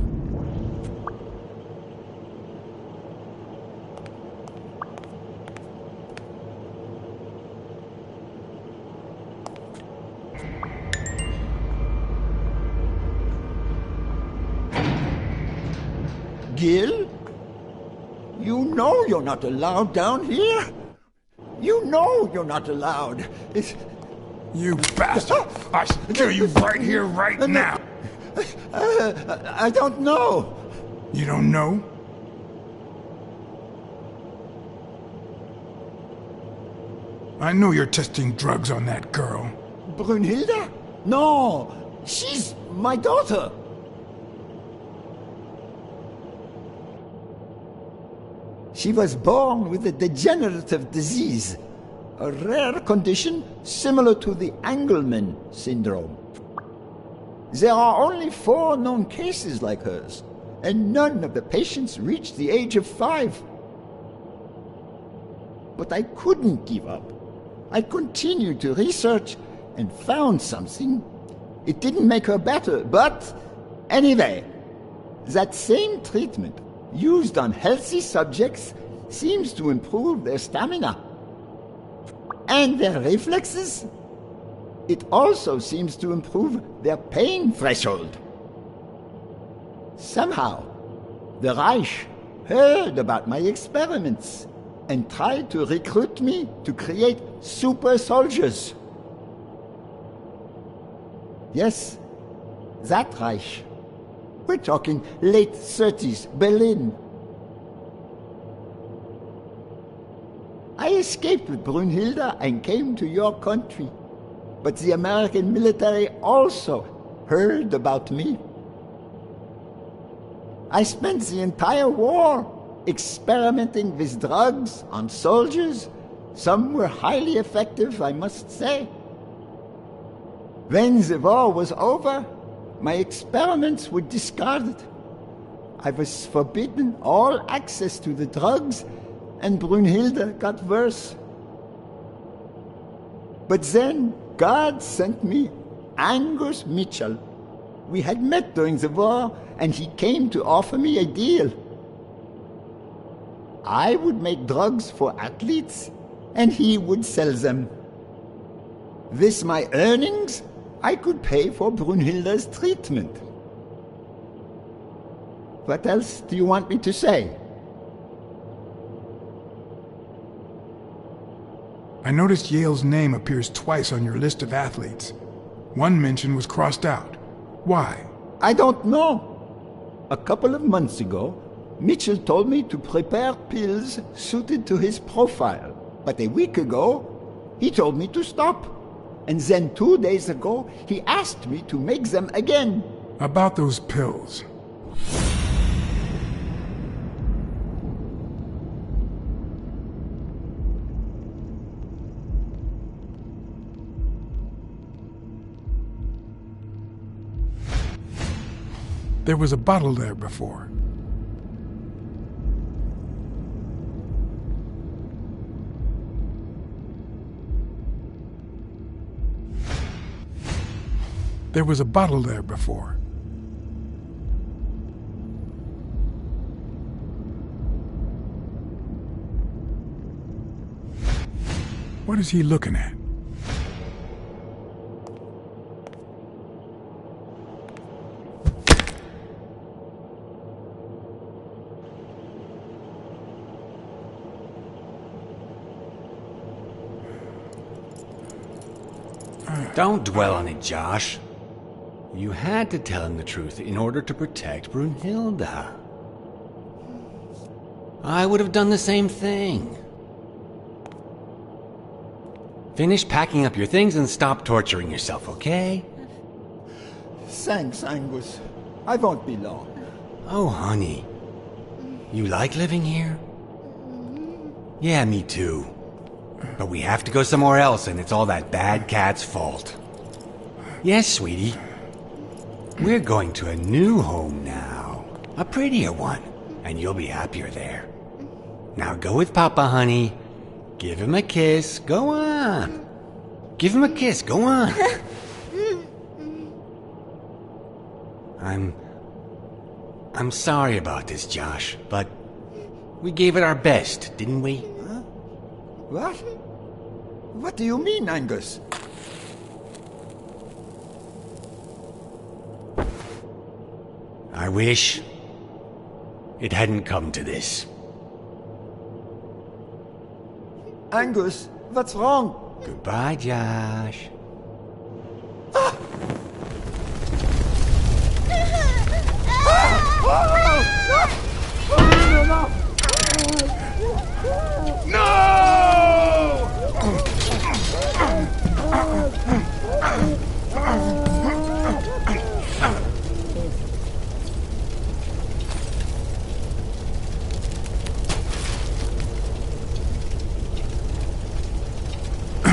Gil? You know you're not allowed down here. You know you're not allowed. You bastard! I kill you right here, right now! I don't know. You don't know? I know you're testing drugs on that girl. Brunhilde? No, she's my daughter. She was born with a degenerative disease, a rare condition similar to the Engelmann syndrome. There are only 4 known cases like hers, and none of the patients reached the age of 5. But I couldn't give up. I continued to research and found something. It didn't make her better, but anyway, that same treatment used on healthy subjects seems to improve their stamina and their reflexes. It also seems to improve their pain threshold. Somehow, the Reich heard about my experiments and tried to recruit me to create super soldiers. Yes, that Reich. We're talking late 30s, Berlin. I escaped with Brunhilde and came to your country. But the American military also heard about me. I spent the entire war experimenting with drugs on soldiers. Some were highly effective, I must say. When the war was over, my experiments were discarded. I was forbidden all access to the drugs, and Brunhilde got worse. But then God sent me Angus Mitchell. We had met during the war, and he came to offer me a deal. I would make drugs for athletes, and he would sell them. With my earnings, I could pay for Brunhilde's treatment. What else do you want me to say? I noticed Yale's name appears twice on your list of athletes. One mention was crossed out. Why? I don't know. A couple of months ago, Mitchell told me to prepare pills suited to his profile. But a week ago, he told me to stop. And then 2 days ago, he asked me to make them again. About those pills. There was a bottle there before. There was a bottle there before. What is he looking at? Don't dwell on it, Josh. You had to tell him the truth in order to protect Brunhilde. I would have done the same thing. Finish packing up your things and stop torturing yourself, okay? Thanks, Angus. I won't be long. Oh, honey. You like living here? Yeah, me too. But we have to go somewhere else, and it's all that bad cat's fault. Yes, sweetie. We're going to a new home now. A prettier one. And you'll be happier there. Now go with Papa, honey. Give him a kiss. Go on. Give him a kiss. Go on. I'm sorry about this, Josh, but we gave it our best, didn't we? Huh? What? What do you mean, Angus? I wish it hadn't come to this. Angus, what's wrong? Goodbye, Josh.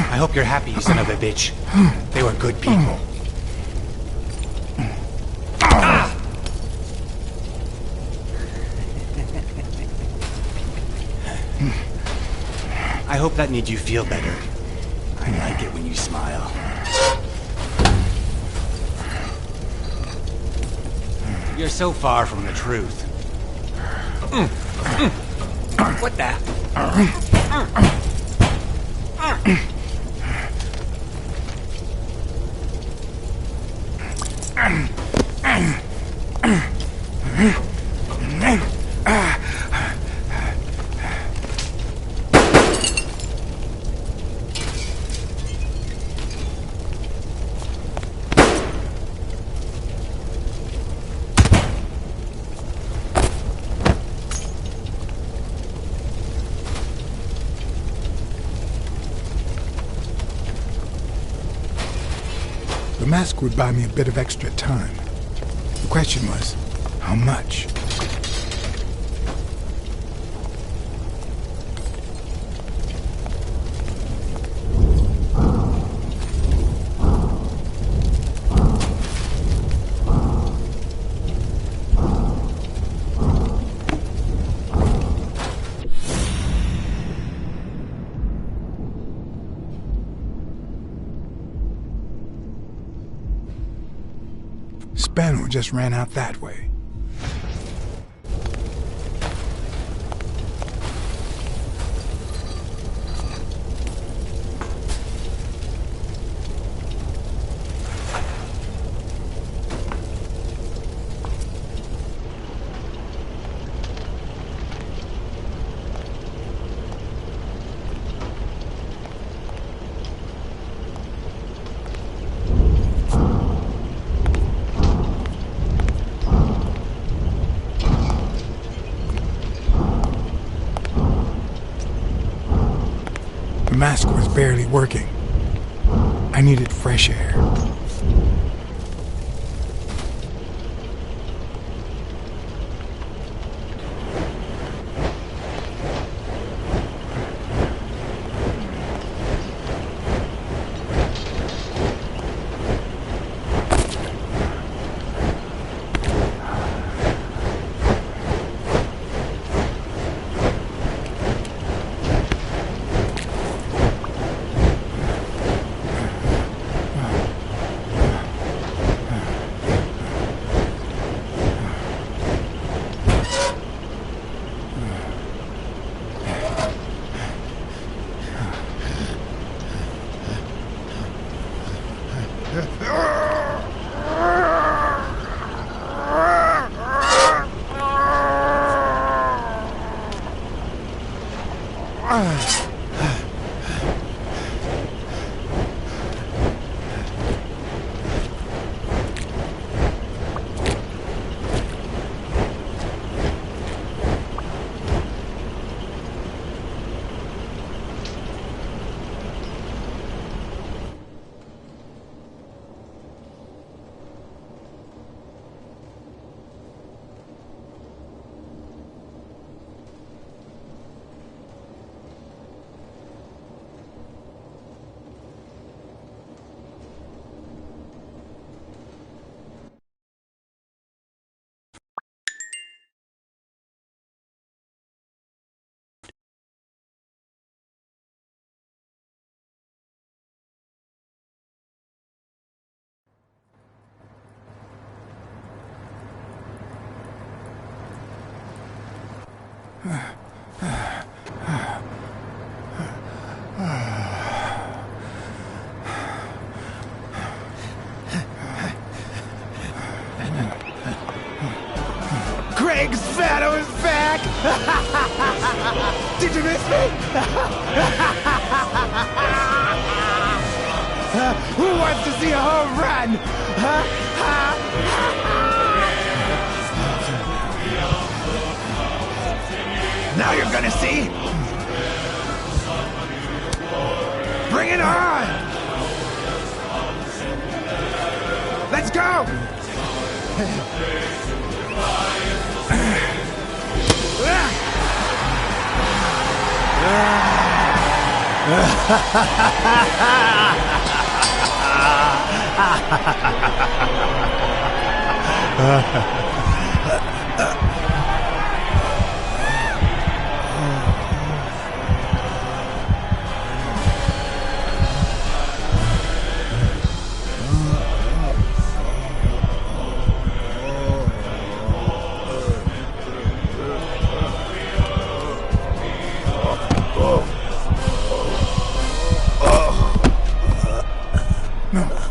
I hope you're happy, you son of a bitch. They were good people. I hope that made you feel better. I like it when you smile. You're so far from the truth. What the? The mask would buy me a bit of extra time. The question was, how much? Spano just ran out that way. The mask was barely working. I needed fresh air. Craig's Shadow is back! Did you miss me? Who wants to see a home run? Now you're gonna see. Bring it on! Let's go!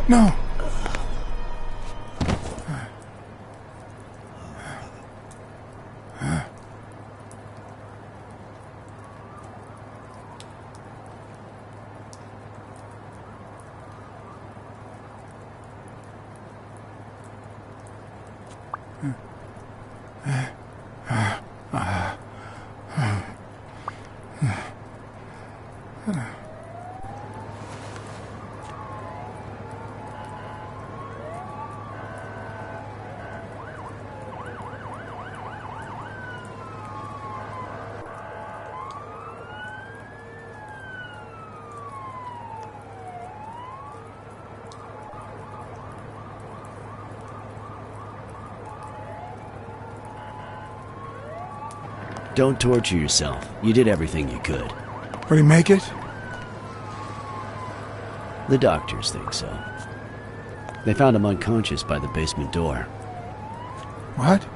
No. Don't torture yourself. You did everything you could. Would he make it? The doctors think so. They found him unconscious by the basement door. What?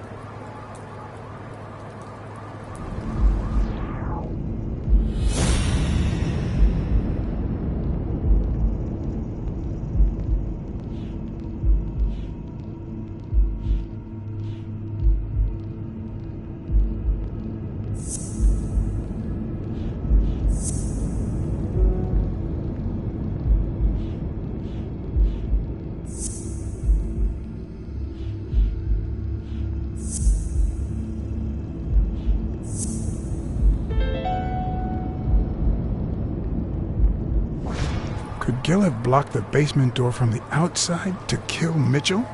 Could Gil have blocked the basement door from the outside to kill Mitchell?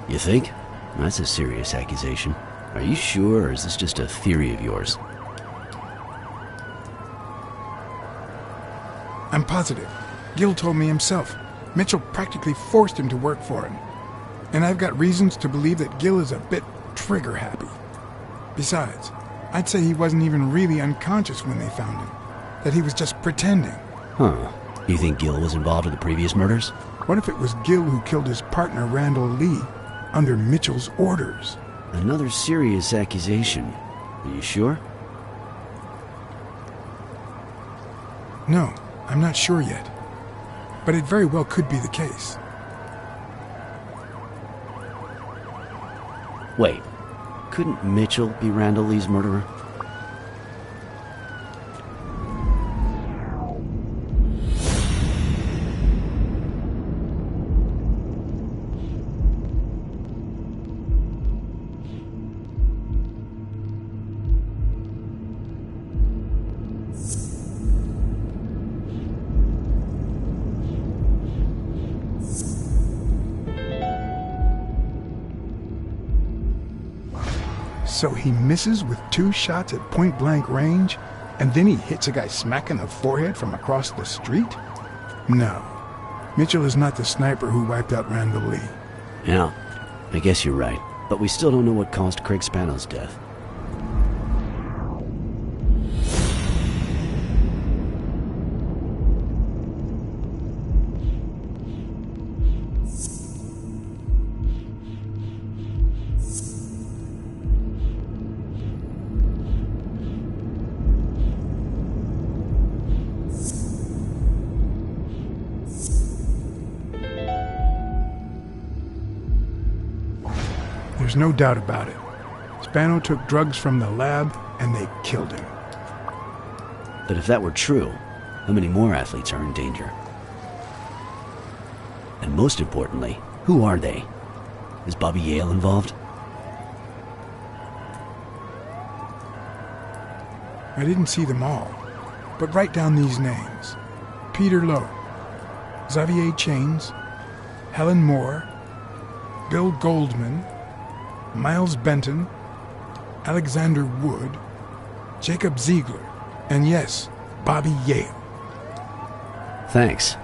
You think? That's a serious accusation. Are you sure, or is this just a theory of yours? I'm positive. Gil told me himself. Mitchell practically forced him to work for him. And I've got reasons to believe that Gil is a bit trigger-happy. Besides, I'd say he wasn't even really unconscious when they found him. That he was just pretending. Huh. You think Gil was involved in the previous murders? What if it was Gil who killed his partner, Randall Lee, under Mitchell's orders? Another serious accusation. Are you sure? No, I'm not sure yet. But it very well could be the case. Wait. Couldn't Mitchell be Randall Lee's murderer? So he misses with 2 shots at point-blank range, and then he hits a guy smack in the forehead from across the street? No. Mitchell is not the sniper who wiped out Randall Lee. Yeah, I guess you're right. But we still don't know what caused Craig Spano's death. There's no doubt about it. Spano took drugs from the lab, and they killed him. But if that were true, how many more athletes are in danger? And most importantly, who are they? Is Bobby Yale involved? I didn't see them all, but write down these names. Peter Lowe, Xavier Chains, Helen Moore, Bill Goldman, Miles Benton, Alexander Wood, Jacob Ziegler, and yes, Bobby Yale. Thanks.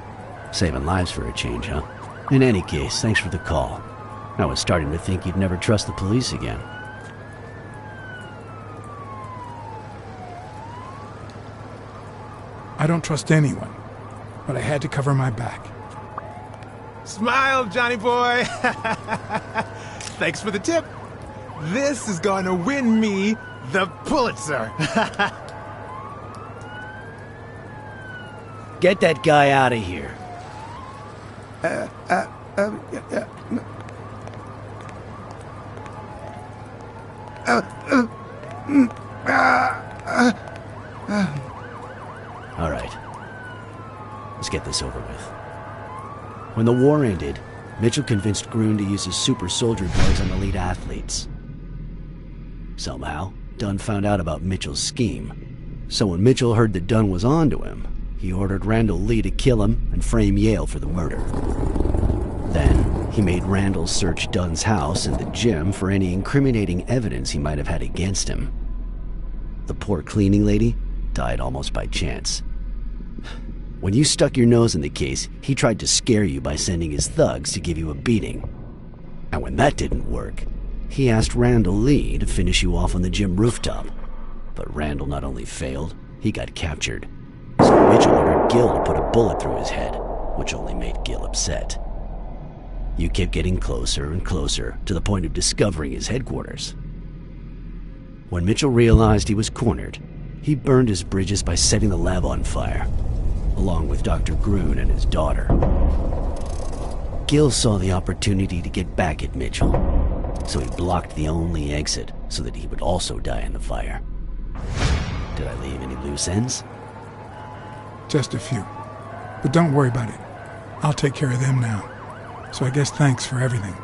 Saving lives for a change, huh? In any case, thanks for the call. I was starting to think you'd never trust the police again. I don't trust anyone, but I had to cover my back. Smile, Johnny boy. Thanks for the tip. This is going to win me the Pulitzer. Get that guy out of here. All right. Let's get this over with. When the war ended, Mitchell convinced Groon to use his super soldier drugs on elite athletes. Somehow, Dunn found out about Mitchell's scheme. So when Mitchell heard that Dunn was onto him, he ordered Randall Lee to kill him and frame Yale for the murder. Then, he made Randall search Dunn's house and the gym for any incriminating evidence he might have had against him. The poor cleaning lady died almost by chance. When you stuck your nose in the case, he tried to scare you by sending his thugs to give you a beating. And when that didn't work, he asked Randall Lee to finish you off on the gym rooftop. But Randall not only failed, he got captured. So Mitchell ordered Gil to put a bullet through his head, which only made Gil upset. You kept getting closer and closer to the point of discovering his headquarters. When Mitchell realized he was cornered, he burned his bridges by setting the lab on fire, along with Dr. Groon and his daughter. Gil saw the opportunity to get back at Mitchell, so he blocked the only exit so that he would also die in the fire. Did I leave any loose ends? Just a few. But don't worry about it. I'll take care of them now. So I guess thanks for everything.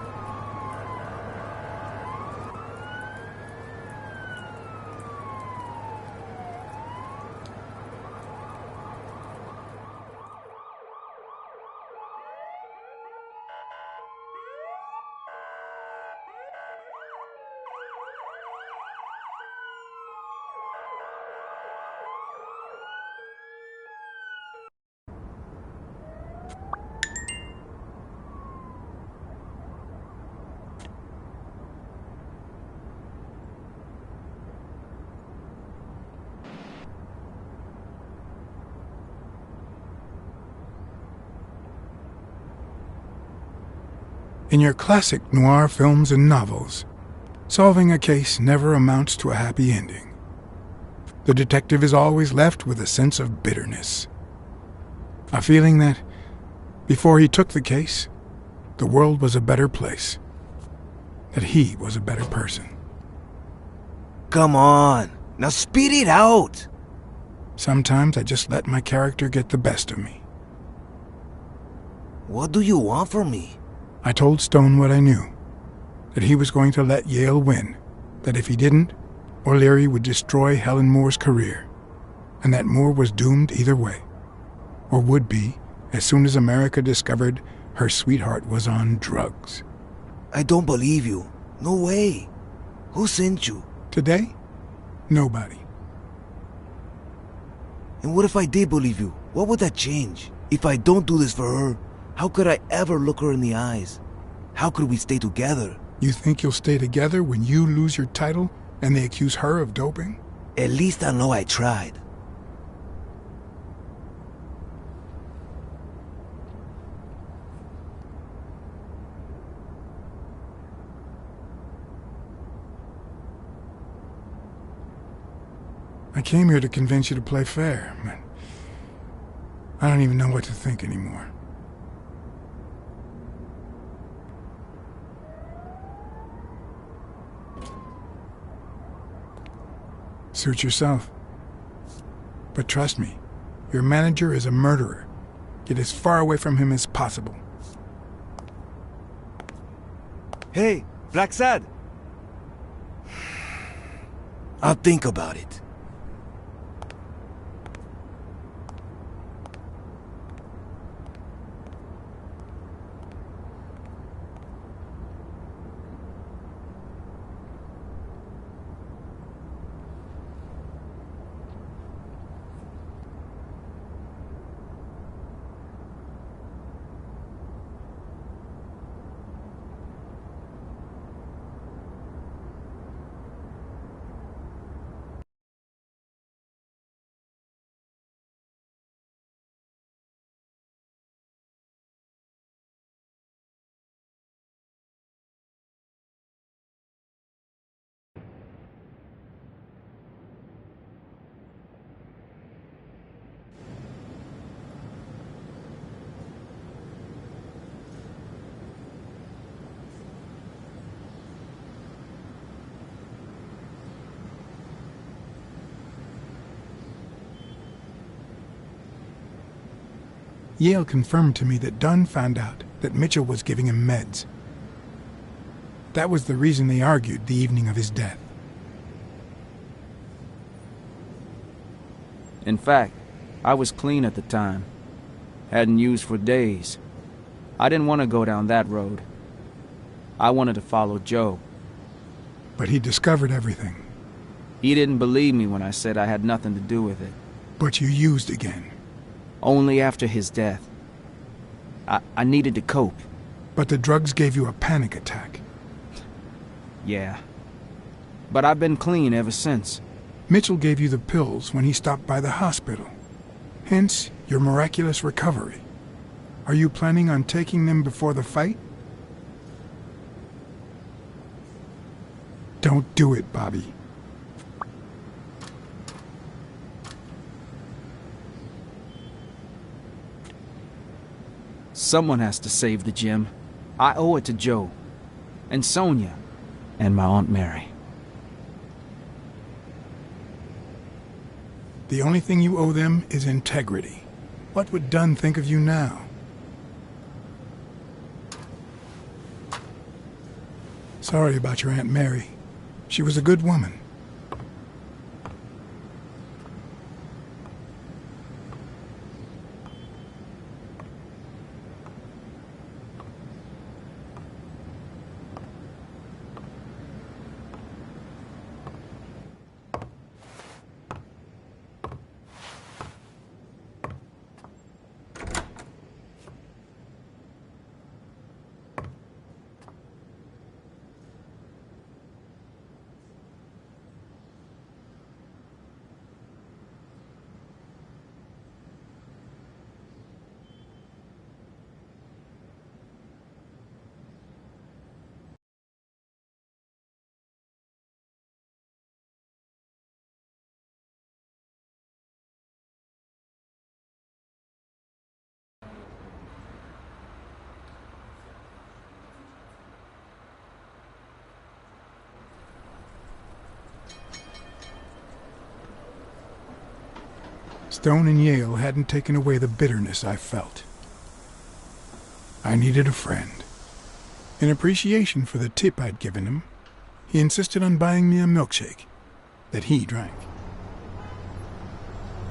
In your classic noir films and novels, solving a case never amounts to a happy ending. The detective is always left with a sense of bitterness. A feeling that, before he took the case, the world was a better place. That he was a better person. Come on, now speed it out! Sometimes I just let my character get the best of me. What do you want from me? I told Stone what I knew, that he was going to let Yale win, that if he didn't, O'Leary would destroy Helen Moore's career, and that Moore was doomed either way, or would be as soon as America discovered her sweetheart was on drugs. I don't believe you. No way. Who sent you? Today? Nobody. And what if I did believe you? What would that change? If I don't do this for her, how could I ever look her in the eyes? How could we stay together? You think you'll stay together when you lose your title and they accuse her of doping? At least I know I tried. I came here to convince you to play fair, but I don't even know what to think anymore. Suit yourself. But trust me, your manager is a murderer. Get as far away from him as possible. Hey, Blacksad! I'll think about it. Yale confirmed to me that Dunn found out that Mitchell was giving him meds. That was the reason they argued the evening of his death. In fact, I was clean at the time. Hadn't used for days. I didn't want to go down that road. I wanted to follow Joe. But he discovered everything. He didn't believe me when I said I had nothing to do with it. But you used again. Only after his death. I needed to cope. But the drugs gave you a panic attack. Yeah. But I've been clean ever since. Mitchell gave you the pills when he stopped by the hospital. Hence, your miraculous recovery. Are you planning on taking them before the fight? Don't do it, Bobby. Someone has to save the gym. I owe it to Joe. And Sonia. And my Aunt Mary. The only thing you owe them is integrity. What would Dunn think of you now? Sorry about your Aunt Mary. She was a good woman. Stone and Yale hadn't taken away the bitterness I felt. I needed a friend. In appreciation for the tip I'd given him, he insisted on buying me a milkshake that he drank.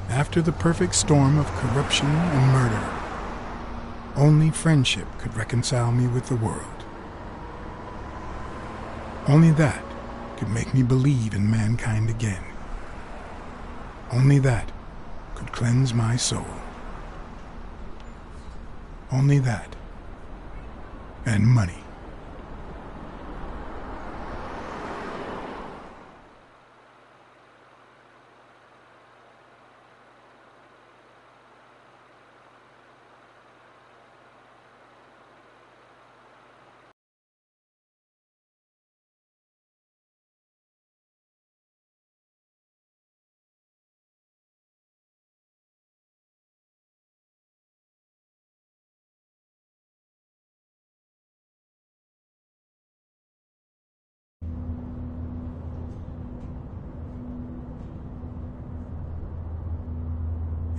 After the perfect storm of corruption and murder, only friendship could reconcile me with the world. Only that could make me believe in mankind again. Only that could cleanse my soul. Only that, and money.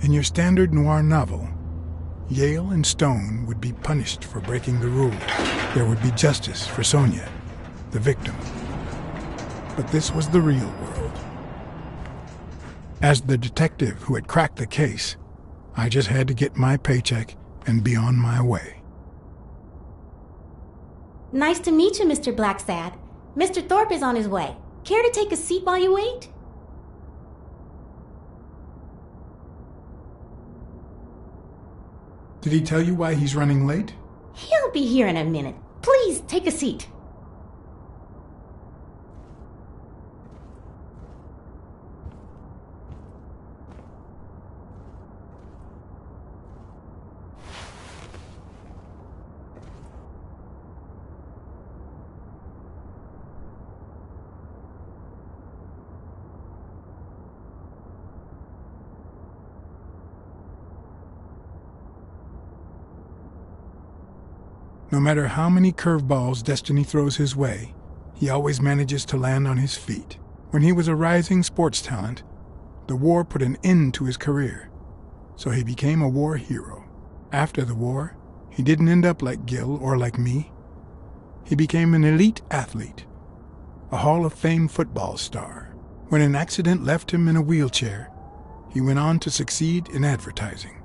In your standard noir novel, Yale and Stone would be punished for breaking the rules. There would be justice for Sonia, the victim. But this was the real world. As the detective who had cracked the case, I just had to get my paycheck and be on my way. Nice to meet you, Mr. Blacksad. Mr. Thorpe is on his way. Care to take a seat while you wait? Did he tell you why he's running late? He'll be here in a minute. Please, take a seat. No matter how many curveballs destiny throws his way, he always manages to land on his feet. When he was a rising sports talent, the war put an end to his career, so he became a war hero. After the war, he didn't end up like Gil or like me. He became an elite athlete, a Hall of Fame football star. When an accident left him in a wheelchair, he went on to succeed in advertising.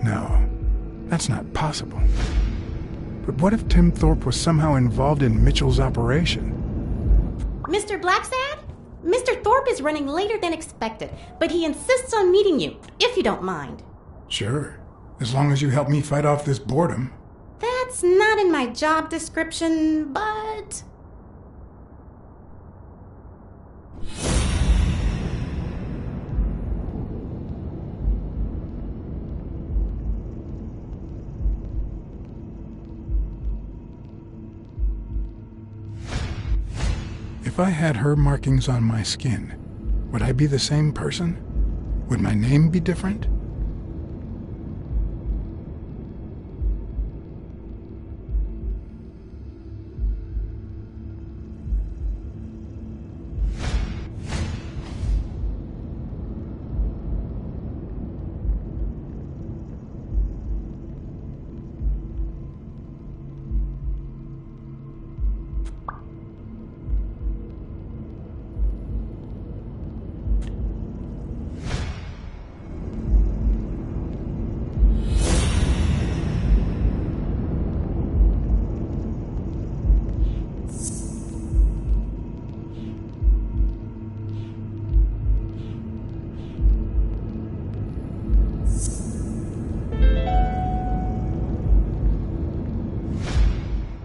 No, that's not possible. But what if Tim Thorpe was somehow involved in Mitchell's operation? Mr. Blacksad? Mr. Thorpe is running later than expected, but he insists on meeting you, if you don't mind. Sure, as long as you help me fight off this boredom. That's not in my job description, but... If I had her markings on my skin, would I be the same person? Would my name be different?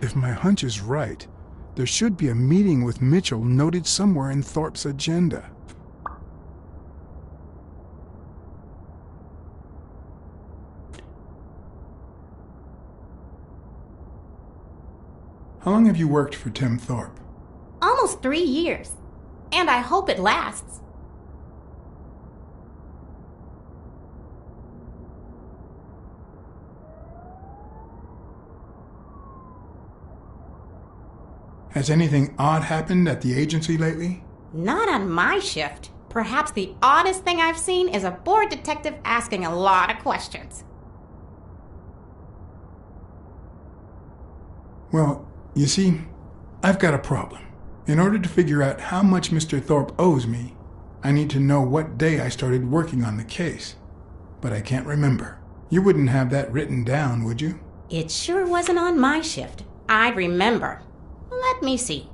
If my hunch is right, there should be a meeting with Mitchell noted somewhere in Thorpe's agenda. How long have you worked for Tim Thorpe? Almost 3 years. And I hope it lasts. Has anything odd happened at the agency lately? Not on my shift. Perhaps the oddest thing I've seen is a bored detective asking a lot of questions. Well, you see, I've got a problem. In order to figure out how much Mr. Thorpe owes me, I need to know what day I started working on the case. But I can't remember. You wouldn't have that written down, would you? It sure wasn't on my shift. I'd remember. Let me see.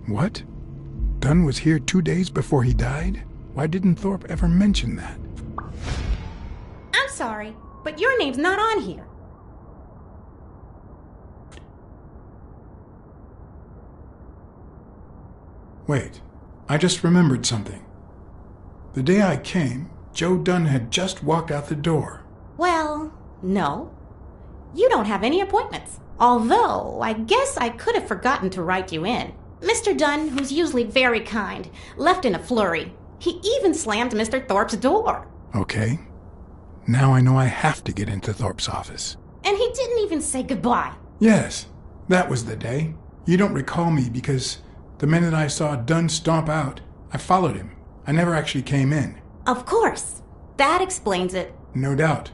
What? Dunn was here 2 days before he died? Why didn't Thorpe ever mention that? I'm sorry, but your name's not on here. Wait, I just remembered something. The day I came, Joe Dunn had just walked out the door. Well, no. You don't have any appointments. Although, I guess I could have forgotten to write you in. Mr. Dunn, who's usually very kind, left in a flurry. He even slammed Mr. Thorpe's door. Okay. Now I know I have to get into Thorpe's office. And he didn't even say goodbye. Yes, that was the day. You don't recall me because the minute I saw Dunn stomp out, I followed him. I never actually came in. Of course. That explains it. No doubt.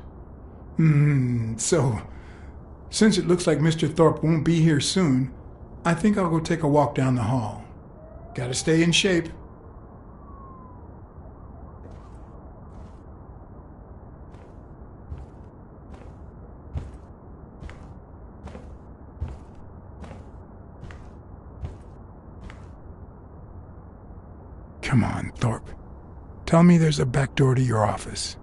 So, since it looks like Mr. Thorpe won't be here soon, I think I'll go take a walk down the hall. Gotta stay in shape. Come on, Thorpe. Tell me there's a back door to your office.